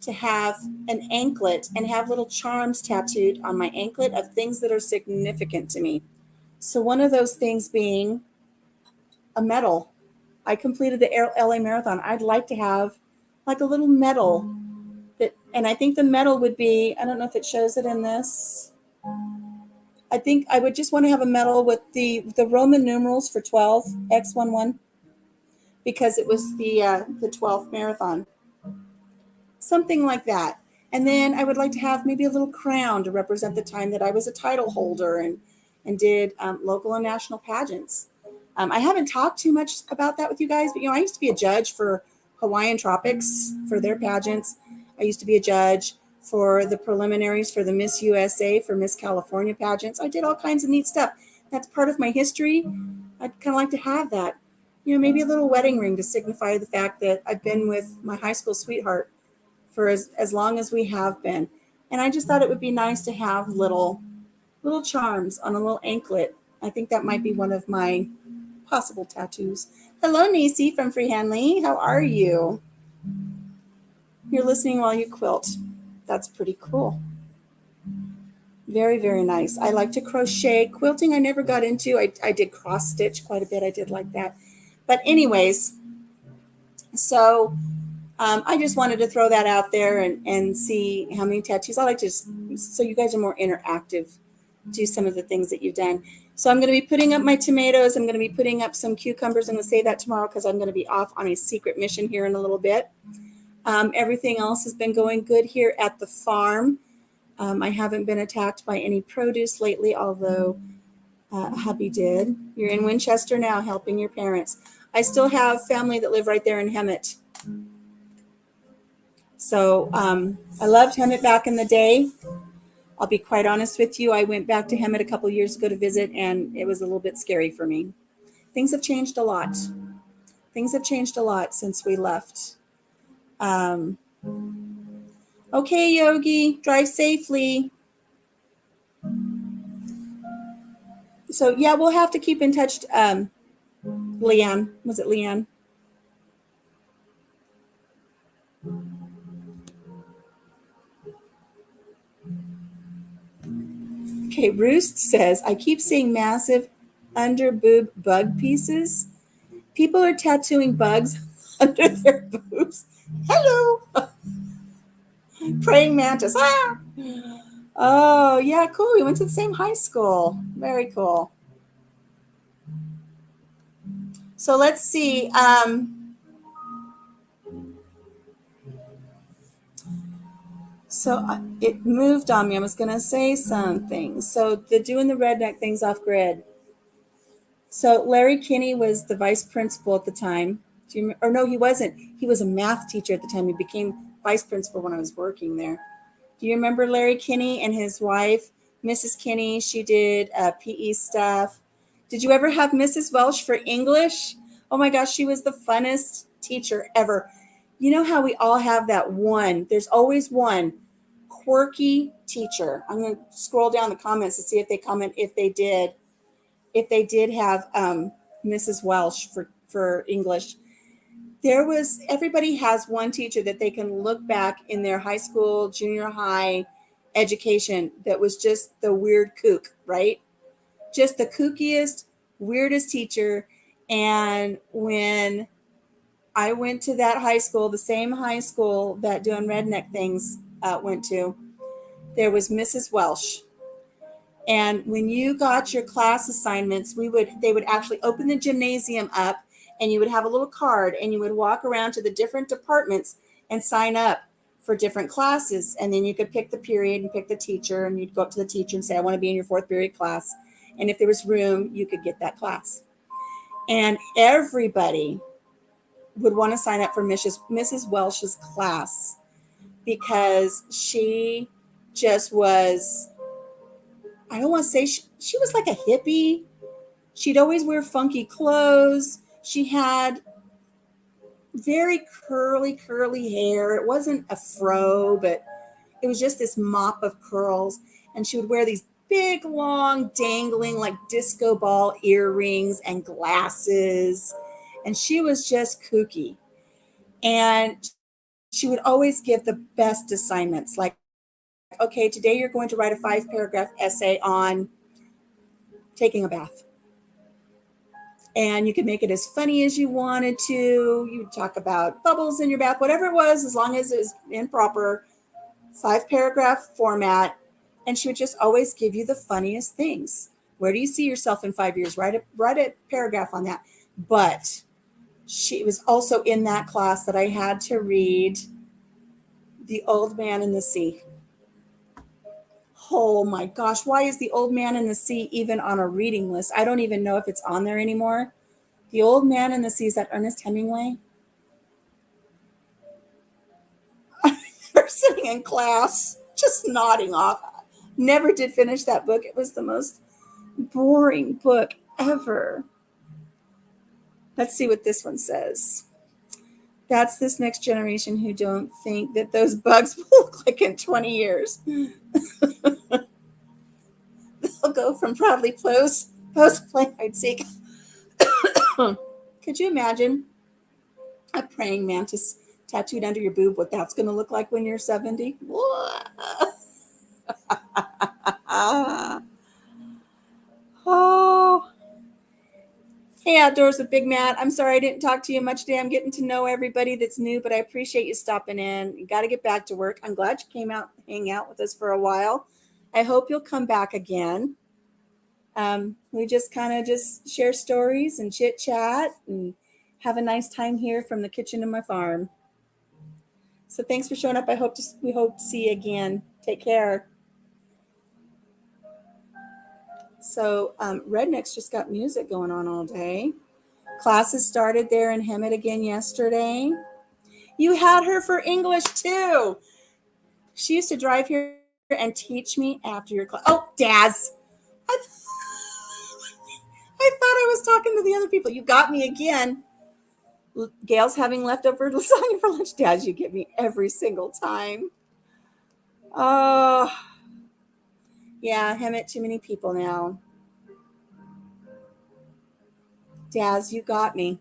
Speaker 1: to have an anklet and have little charms tattooed on my anklet of things that are significant to me. So one of those things being a medal. I completed the LA Marathon. I'd like to have like a little medal that, and I think the medal would be, I don't know if it shows it in this. I think I would just want to have a medal with the Roman numerals for 12 X11 because it was the 12th marathon. Something like that. And then I would like to have maybe a little crown to represent the time that I was a title holder and did local and national pageants. I haven't talked too much about that with you guys, but I used to be a judge for Hawaiian Tropics for their pageants. I used to be a judge for the preliminaries for the Miss USA, for Miss California pageants. I did all kinds of neat stuff. That's part of my history. I'd kind of like to have that. Maybe a little wedding ring to signify the fact that I've been with my high school sweetheart for as long as we have been. And I just thought it would be nice to have little charms on a little anklet. I think that might be one of my possible tattoos. Hello, Nisi from Freehandly. How are you? You're listening while you quilt. That's pretty cool. Very, very nice. I like to crochet. Quilting I never got into. I did cross stitch quite a bit. I did like that. But anyways, so I just wanted to throw that out there and see how many tattoos. I like to just, so you guys are more interactive, do some of the things that you've done. So I'm going to be putting up my tomatoes. I'm going to be putting up some cucumbers. I'm going to say that tomorrow because I'm going to be off on a secret mission here in a little bit. Everything else has been going good here at the farm. I haven't been attacked by any produce lately, although hubby did. You're in Winchester now helping your parents. I still have family that live right there in Hemet. So I loved Hemet back in the day. I'll be quite honest with you. I went back to Hemet a couple years ago to visit, and it was a little bit scary for me. Things have changed a lot. Things have changed a lot since we left. Okay, Yogi, drive safely. So, yeah, we'll have to keep in touch. Leanne, was it Leanne? Okay, Roost says, I keep seeing massive under boob bug pieces. People are tattooing bugs under their boobs. Hello. Praying mantis. Ah! Oh, yeah, cool. We went to the same high school. Very cool. So let's see. So it moved on me. I was going to say something. So the doing the redneck things off grid. So Larry Kinney was the vice principal at the time. Do you, or no, he wasn't. He was a math teacher at the time. He became vice principal when I was working there. Do you remember Larry Kinney and his wife, Mrs. Kinney? She did PE stuff. Did you ever have Mrs. Welsh for English? Oh my gosh, she was the funnest teacher ever. You know how we all have that one, there's always one quirky teacher. I'm going to scroll down the comments to see if they comment if they did have Mrs. Welsh for English. everybody has one teacher that they can look back in their high school, junior high education that was just the weird kook, right? Just the kookiest, weirdest teacher. And when I went to that high school, the same high school that Doing Redneck Things went to, there was Mrs. Welsh. And when you got your class assignments, they would actually open the gymnasium up, and you would have a little card, and you would walk around to the different departments and sign up for different classes. And then you could pick the period and pick the teacher, and you'd go up to the teacher and say, I want to be in your fourth period class. And if there was room, you could get that class. And everybody would want to sign up for Mrs. Welsh's class because she just was, I don't want to say she was like a hippie. She'd always wear funky clothes. She had very curly hair. It wasn't a fro, but it was just this mop of curls. And she would wear these big, long, dangling, like disco ball earrings and glasses. And she was just kooky. And she would always give the best assignments. Like, okay, today you're going to write a 5-paragraph essay on taking a bath. And you could make it as funny as you wanted to. You talk about bubbles in your bath, whatever it was, as long as it was in proper 5-paragraph format. And she would just always give you the funniest things. Where do you see yourself in 5 years? Write a paragraph on that. But she was also in that class that I had to read The Old Man and the Sea. Oh my gosh, why is The Old Man and the Sea even on a reading list? I don't even know if it's on there anymore. The Old Man and the Sea, is that Ernest Hemingway? We're sitting in class, just nodding off. Never did finish that book. It was the most boring book ever. Let's see what this one says. That's this next generation who don't think that those bugs will look like in 20 years. They'll go from proudly post plain hide seek. Could you imagine a praying mantis tattooed under your boob? What that's going to look like when you're 70? Oh. Hey, Outdoors with Big Matt. I'm sorry I didn't talk to you much today. I'm getting to know everybody that's new, but I appreciate you stopping in. You got to get back to work. I'm glad you came out and hang out with us for a while. I hope you'll come back again. We just kind of just share stories and chit chat and have a nice time here from the kitchen of my farm. So thanks for showing up. We hope to see you again. Take care. So Redneck's just got music going on all day. Classes started there in Hemet again yesterday. You had her for English too. She used to drive here and teach me after your class. Oh, Daz. I thought I was talking to the other people. You got me again. Gail's having leftover lasagna for lunch. Daz, you get me every single time. Oh, yeah, Hemet, too many people now. Daz, you got me.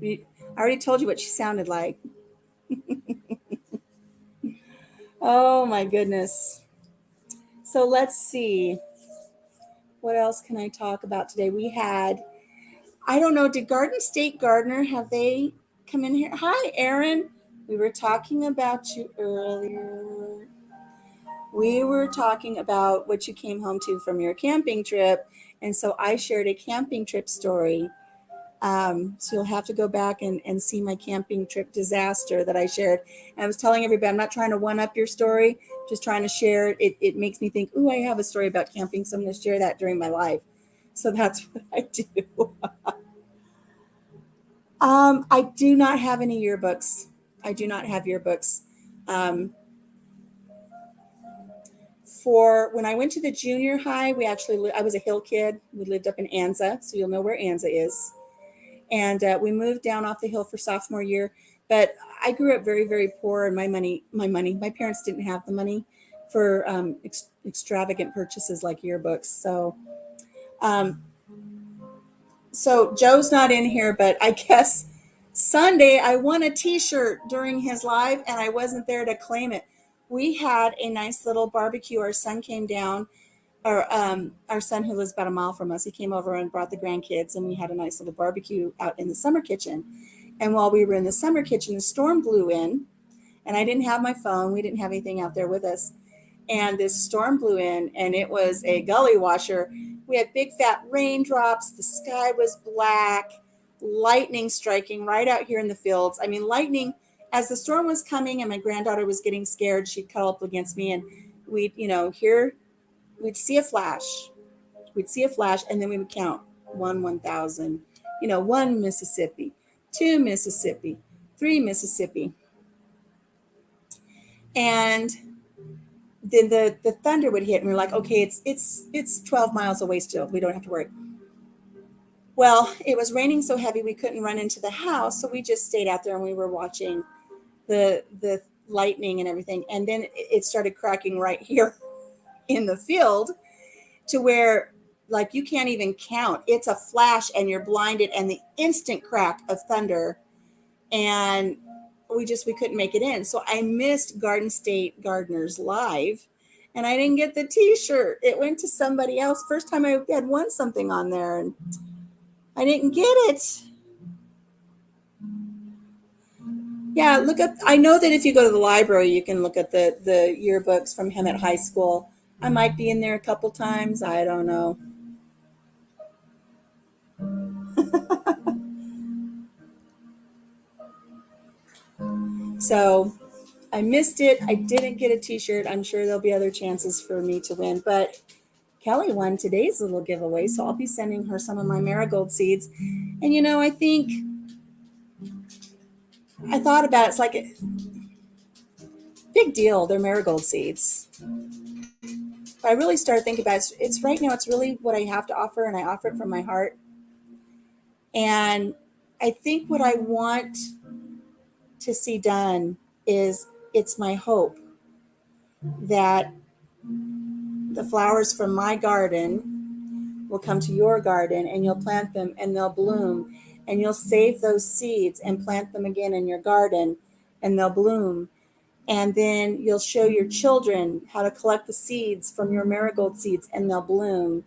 Speaker 1: I already told you what she sounded like. Oh, my goodness. So let's see. What else can I talk about today? We had, I don't know, did Garden State Gardener, have they come in here? Hi, Aaron. We were talking about you earlier. We were talking about what you came home to from your camping trip. And so I shared a camping trip story. So you'll have to go back and see my camping trip disaster that I shared. And I was telling everybody, I'm not trying to one up your story, just trying to share it. It makes me think, oh, I have a story about camping, so I'm going to share that during my life. So that's what I do. I do not have any yearbooks. I do not have yearbooks. For when I went to the junior high, I was a hill kid. We lived up in Anza, so you'll know where Anza is. And we moved down off the hill for sophomore year. But I grew up very, very poor, and my parents didn't have the money for extravagant purchases like yearbooks. So Joe's not in here, but I guess Sunday, I won a t-shirt during his live and I wasn't there to claim it. We had a nice little barbecue. Our son came down, our son who lives about a mile from us, he came over and brought the grandkids and we had a nice little barbecue out in the summer kitchen. And while we were in the summer kitchen, the storm blew in and I didn't have my phone. We didn't have anything out there with us. And this storm blew in and it was a gully washer. We had big fat raindrops. The sky was black, lightning striking right out here in the fields. I mean, lightning as the storm was coming and my granddaughter was getting scared, she'd cuddle up against me and we'd, we'd see a flash. We'd see a flash and then we would count 1,000, 1 Mississippi, 2 Mississippi, 3 Mississippi. And then the thunder would hit and we're like, okay, it's 12 miles away still. We don't have to worry. Well, it was raining so heavy we couldn't run into the house, so we just stayed out there and we were watching the lightning and everything. And then it started cracking right here in the field to where like you can't even count. It's a flash and you're blinded and the instant crack of thunder. And we couldn't make it in. So I missed Garden State Gardeners Live and I didn't get the t-shirt. It went to somebody else. First time I had won something on there and I didn't get it. Yeah, look up. I know that if you go to the library, you can look at the yearbooks from him at high school. I might be in there a couple times. I don't know. So I missed it. I didn't get a t-shirt. I'm sure there'll be other chances for me to win. But Kelly won today's little giveaway, so I'll be sending her some of my marigold seeds. And I think I thought about it. It's like a big deal. They're marigold seeds. But I really started thinking about it. It's right now, it's really what I have to offer, and I offer it from my heart. And I think what I want to see done is it's my hope that the flowers from my garden will come to your garden and you'll plant them and they'll bloom and you'll save those seeds and plant them again in your garden and they'll bloom. And then you'll show your children how to collect the seeds from your marigold seeds and they'll bloom.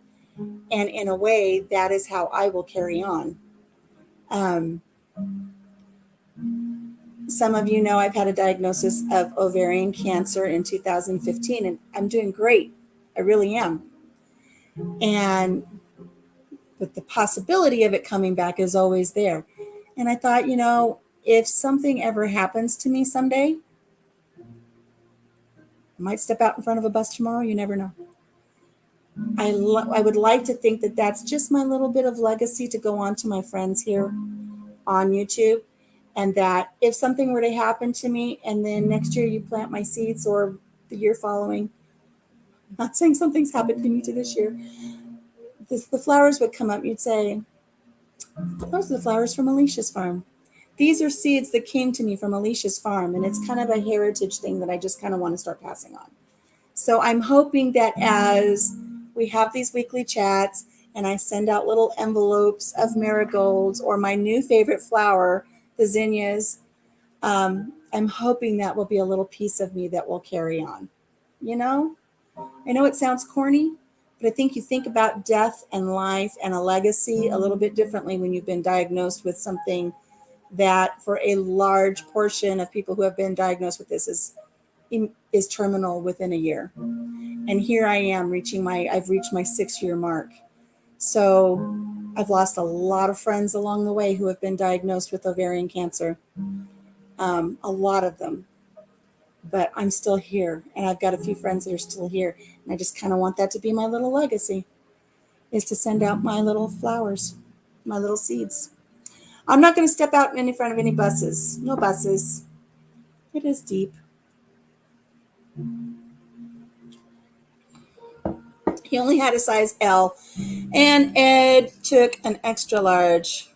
Speaker 1: And in a way, that is how I will carry on. Some of you know I've had a diagnosis of ovarian cancer in 2015, and I'm doing great. I really am. But the possibility of it coming back is always there. And I thought, if something ever happens to me someday, I might step out in front of a bus tomorrow. You never know. I would like to think that that's just my little bit of legacy to go on to my friends here on YouTube. And that if something were to happen to me and then next year you plant my seeds or the year following, I'm not saying something's happened to me to this year, the flowers would come up. You'd say, those are the flowers from Alicia's farm. These are seeds that came to me from Alicia's farm. And it's kind of a heritage thing that I just kind of want to start passing on. So I'm hoping that as we have these weekly chats and I send out little envelopes of marigolds or my new favorite flower, the zinnias, I'm hoping that will be a little piece of me that will carry on. I know it sounds corny, but I think you think about death and life and a legacy a little bit differently when you've been diagnosed with something that for a large portion of people who have been diagnosed with this is terminal within a year. And here I am I've reached my 6-year mark. So I've lost a lot of friends along the way who have been diagnosed with ovarian cancer, a lot of them. But I'm still here, and I've got a few friends that are still here. And I just kind of want that to be my little legacy, is to send out my little flowers, my little seeds. I'm not going to step out in front of any buses. No buses. It is deep. He only had a size L, and Ed took an extra large.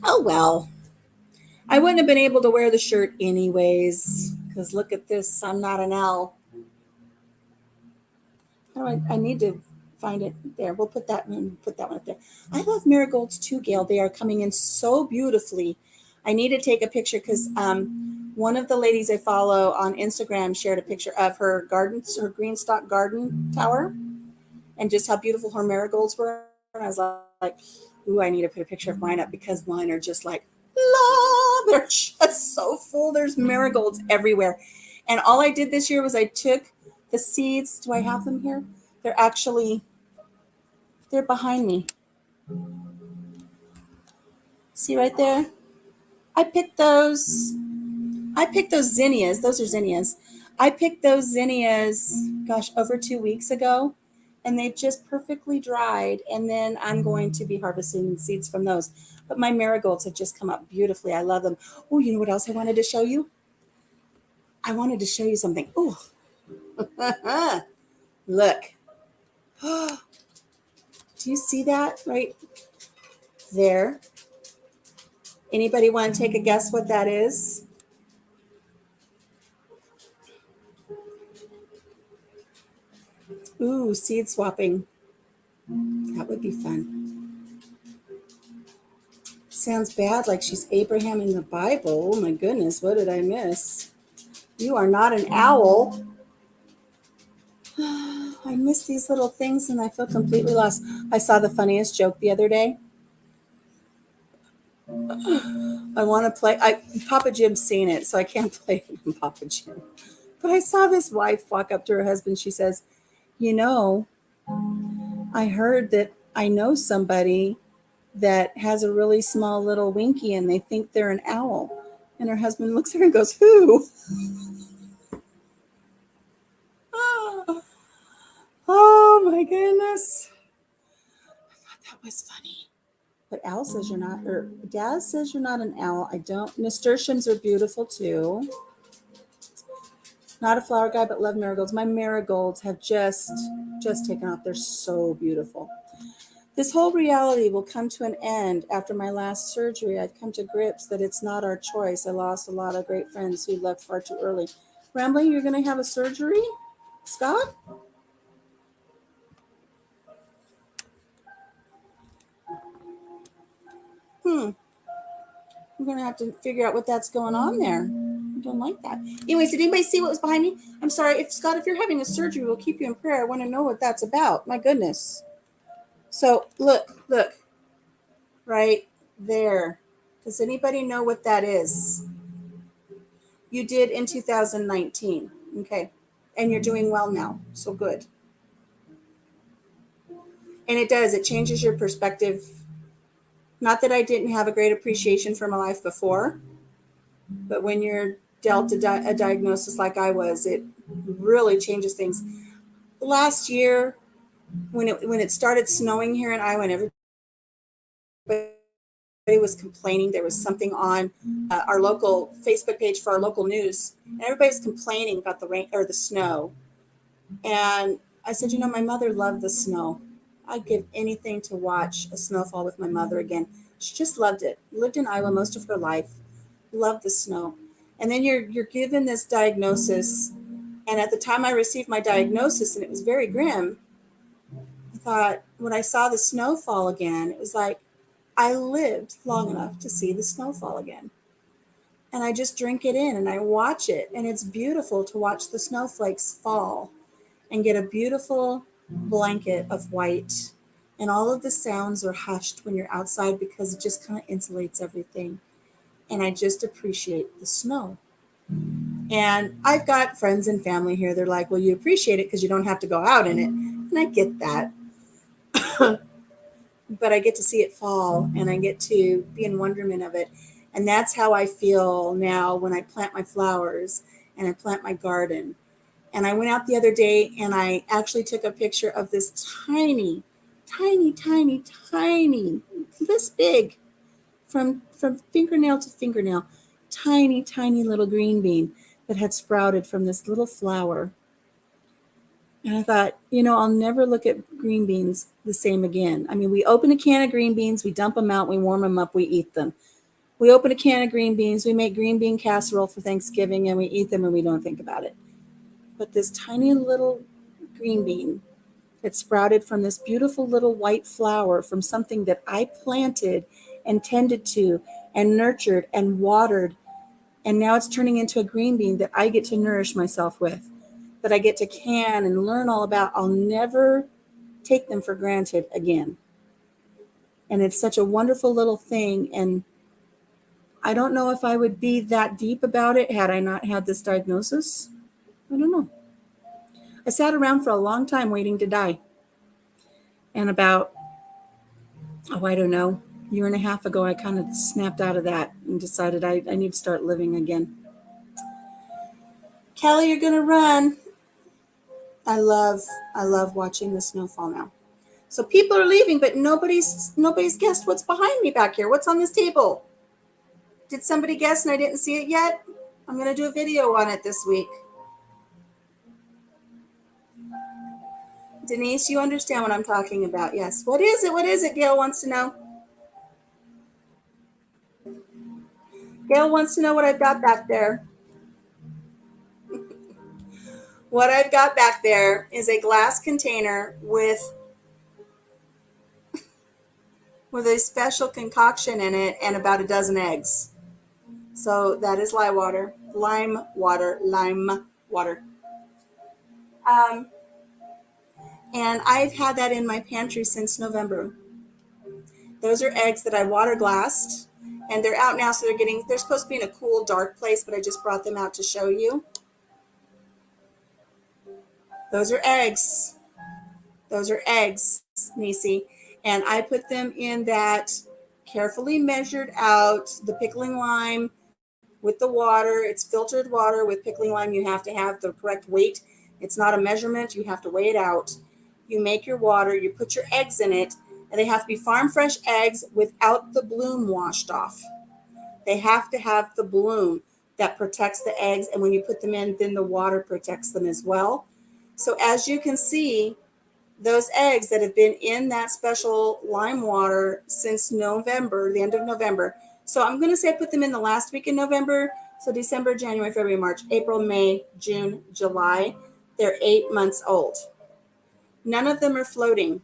Speaker 1: Oh, well. I wouldn't have been able to wear the shirt anyways, because look at this. I'm not an L. I need to find it there. We'll put that one. Put that one up there. I love marigolds too, Gail. They are coming in so beautifully. I need to take a picture because one of the ladies I follow on Instagram shared a picture of her garden, her green stock garden tower, and just how beautiful her marigolds were. And I was like, "Ooh, I need to put a picture of mine up because mine are just like, la, they're just so full. There's marigolds everywhere." And all I did this year was I took the seeds. Do I have them here? They're actually, they're behind me. See right there? I picked those. I picked those zinnias. Those are zinnias. I picked those zinnias, gosh, over 2 weeks ago, and they just perfectly dried. And then I'm going to be harvesting seeds from those. But my marigolds have just come up beautifully. I love them. Oh, you know what else I wanted to show you? I wanted to show you something. Oh, look. Do you see that right there? Anybody want to take a guess what that is? Ooh, seed swapping. That would be fun. Sounds bad, like she's Abraham in the Bible. Oh my goodness, what did I miss? You are not an owl. I miss these little things and I feel completely lost. I saw the funniest joke the other day. I want to play. Papa Jim's seen it, so I can't play it in Papa Jim. But I saw this wife walk up to her husband. She says, "You know, I heard that I know somebody that has a really small little Winky and they think they're an owl." And her husband looks at her and goes, "Who?" Oh, oh my goodness. I thought that was funny. But Al says you're not, or Dad says you're not an owl. I don't. Nasturtiums are beautiful too. Not a flower guy, but love marigolds. My marigolds have just taken off. They're so beautiful. This whole reality will come to an end after my last surgery. I've come to grips that it's not our choice. I lost a lot of great friends who left far too early. Rambling, you're going to have a surgery, Scott? We're going to have to figure out what that's going on there. I don't like that. Anyways, did anybody see what was behind me? I'm sorry. If Scott, if you're having a surgery, we'll keep you in prayer. I want to know what that's about. My goodness. So look, right there. Does anybody know what that is? You did in 2019. Okay. And you're doing well now. So good. And it does, it changes your perspective. Not that I didn't have a great appreciation for my life before, but when you're dealt a diagnosis like I was, it really changes things. Last year, when it started snowing here in Iowa, and everybody was complaining, there was something on our local Facebook page for our local news, and everybody was complaining about the rain or the snow. And I said, you know, my mother loved the snow. I'd give anything to watch a snowfall with my mother again. She just loved it. Lived in Iowa most of her life. Loved the snow. And then you're given this diagnosis. And at the time I received my diagnosis, and it was very grim, I thought, when I saw the snowfall again, it was like I lived long enough to see the snowfall again. And I just drink it in and I watch it. And it's beautiful to watch the snowflakes fall and get a beautiful blanket of white. And all of the sounds are hushed when you're outside because it just kind of insulates everything. And I just appreciate the snow. And I've got friends and family here. They're like, well, you appreciate it because you don't have to go out in it. And I get that. But I get to see it fall and I get to be in wonderment of it. And that's how I feel now when I plant my flowers and I plant my garden. And I went out the other day and I actually took a picture of this tiny, this big, from fingernail to fingernail, tiny little green bean that had sprouted from this little flower. And I thought, you know, I'll never look at green beans the same again. I mean, we open a can of green beans, we dump them out, we warm them up, we eat them. We open a can of green beans, we make green bean casserole for Thanksgiving, and we eat them and we don't think about it. But this tiny little green bean that sprouted from this beautiful little white flower from something that I planted and tended to and nurtured and watered. And now it's turning into a green bean that I get to nourish myself with, that I get to can and learn all about. I'll never take them for granted again. And it's such a wonderful little thing. And I don't know if I would be that deep about it had I not had this diagnosis. I don't know. I sat around for a long time waiting to die. And about, I don't know, a year and a half ago, I kind of snapped out of that and decided I need to start living again. Kelly, you're going to run. I love watching the snowfall now. So people are leaving, but nobody's guessed what's behind me back here. What's on this table? Did somebody guess and I didn't see it yet? I'm going to do a video on it this week. Denise, you understand what I'm talking about. Yes. What is it? What is it? Gail wants to know. Gail wants to know what I've got back there. What I've got back there is a glass container with a special concoction in it and about a dozen eggs. So that is lime water. And I've had that in my pantry since November. Those are eggs that I water glassed, and they're out now, so they're supposed to be in a cool, dark place, but I just brought them out to show you. Those are eggs. Those are eggs, Nisi. And I put them in that carefully measured out, the pickling lime with the water. It's filtered water with pickling lime. You have to have the correct weight. It's not a measurement. You have to weigh it out. You make your water. You put your eggs in it. And they have to be farm fresh eggs without the bloom washed off. They have to have the bloom that protects the eggs. And when you put them in, then the water protects them as well. So as you can see, those eggs that have been in that special lime water since November, the end of November. So I'm going to say I put them in the last week in November. So December, January, February, March, April, May, June, July. They're 8 months old. None of them are floating.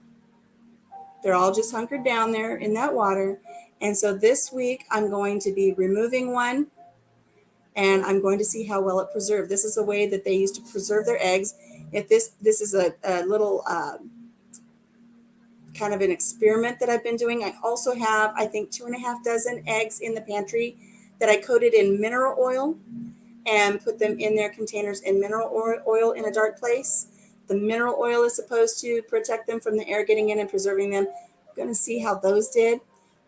Speaker 1: They're all just hunkered down there in that water. And so this week I'm going to be removing one, and I'm going to see how well it preserved. This is a way that they used to preserve their eggs. If this is a little kind of an experiment that I've been doing. I also have, I think, 2.5 dozen eggs in the pantry that I coated in mineral oil and put them in their containers in mineral oil in a dark place. The mineral oil is supposed to protect them from the air getting in and preserving them. I'm going to see how those did.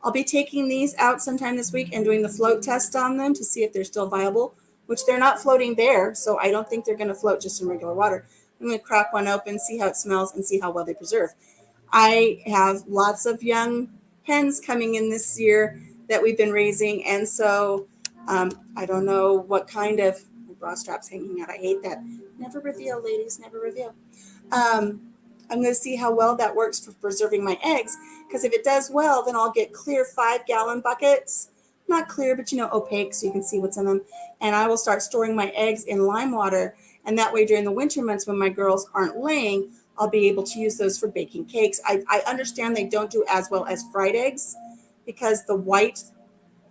Speaker 1: I'll be taking these out sometime this week and doing the float test on them to see if they're still viable, which they're not floating there, so I don't think they're going to float just in regular water. I'm going to crack one open, see how it smells, and see how well they preserve. I have lots of young hens coming in this year that we've been raising, and so I don't know what kind of bra straps hanging out. I hate that. Never reveal, ladies, never reveal. I'm going to see how well that works for preserving my eggs, because if it does well, then I'll get clear 5-gallon buckets. Not clear, but opaque, so you can see what's in them. And I will start storing my eggs in lime water, and that way during the winter months when my girls aren't laying, I'll be able to use those for baking cakes. I understand they don't do as well as fried eggs because the white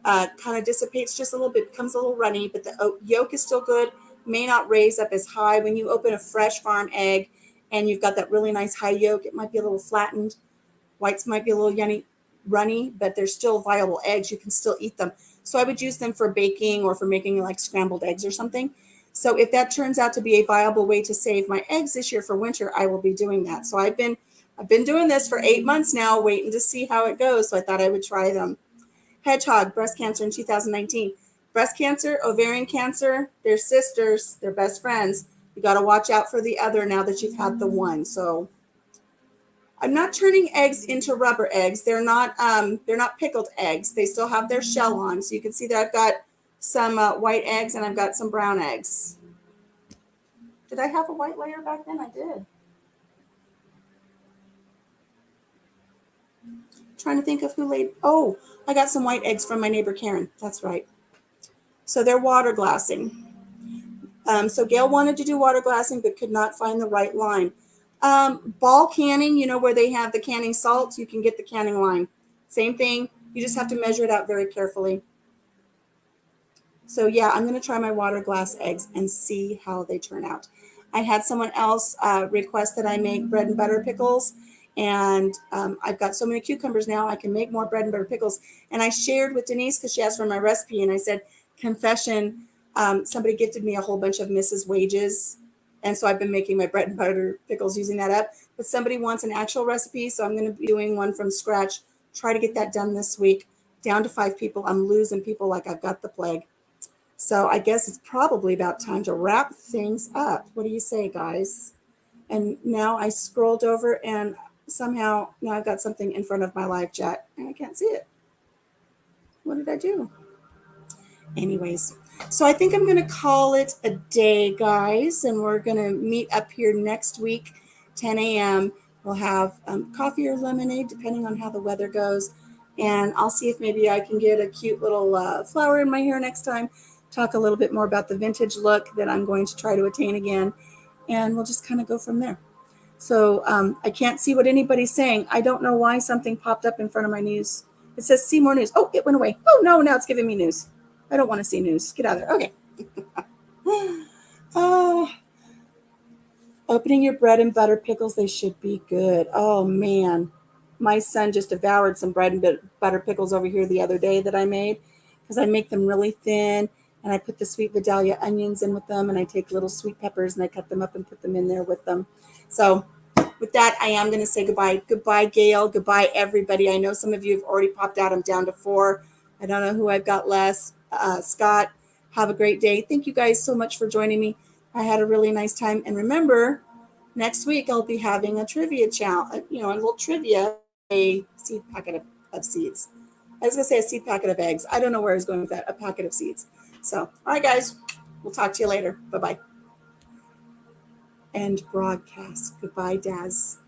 Speaker 1: kind of dissipates just a little bit, becomes a little runny, but the yolk is still good, may not raise up as high. When you open a fresh farm egg and you've got that really nice high yolk, it might be a little flattened. Whites might be a little runny, but they're still viable eggs. You can still eat them. So I would use them for baking or for making like scrambled eggs or something. So if that turns out to be a viable way to save my eggs this year for winter, I will be doing that. So I've been doing this for 8 months now, waiting to see how it goes. So I thought I would try them. Hedgehog, breast cancer in 2019. Breast cancer, ovarian cancer, they're sisters, they're best friends. You got to watch out for the other now that you've had the one. So I'm not turning eggs into rubber eggs. They're not pickled eggs. They still have their shell on. So you can see that I've got some white eggs and I've got some brown eggs. Did I have a white layer back then? I did. Trying to think of who laid. Oh, I got some white eggs from my neighbor Karen. That's right. So they're water glassing. So Gail wanted to do water glassing but could not find the right lime. Ball canning, you know, where they have the canning salt, you can get the canning line. Same thing. You just have to measure it out very carefully. So yeah, I'm going to try my water glass eggs and see how they turn out. I had someone else request that I make bread and butter pickles, and I've got so many cucumbers now, I can make more bread and butter pickles. And I shared with Denise because she asked for my recipe, and I said, confession, somebody gifted me a whole bunch of Mrs. Wages, and so I've been making my bread and butter pickles using that up. But somebody wants an actual recipe, so I'm going to be doing one from scratch. Try to get that done this week. Down to 5 people. I'm losing people like I've got the plague. So I guess it's probably about time to wrap things up. What do you say, guys? And now I scrolled over and somehow now I've got something in front of my live chat and I can't see it. What did I do? Anyways, so I think I'm going to call it a day, guys, and we're going to meet up here next week, 10 a.m. We'll have coffee or lemonade, depending on how the weather goes. And I'll see if maybe I can get a cute little flower in my hair next time. Talk a little bit more about the vintage look that I'm going to try to attain again. And we'll just kind of go from there. So I can't see what anybody's saying. I don't know why something popped up in front of my news. It says see more news. Oh, it went away. Oh, no, now it's giving me news. I don't want to see news. Get out of there. Okay. Oh, opening your bread and butter pickles. They should be good. Oh, man. My son just devoured some bread and butter pickles over here the other day that I made because I make them really thin and I put the sweet Vidalia onions in with them and I take little sweet peppers and I cut them up and put them in there with them. So with that, I am going to say goodbye. Goodbye, Gail. Goodbye, everybody. I know some of you have already popped out. I'm down to 4. I don't know who I've got less. Scott, have a great day. Thank you guys so much for joining me. I had a really nice time. And remember, next week I'll be having a trivia challenge, a little trivia, a seed packet of seeds. I was going to say a seed packet of eggs. I don't know where I was going with that, a packet of seeds. So, all right, guys, we'll talk to you later. Bye-bye. End broadcast. Goodbye, Daz.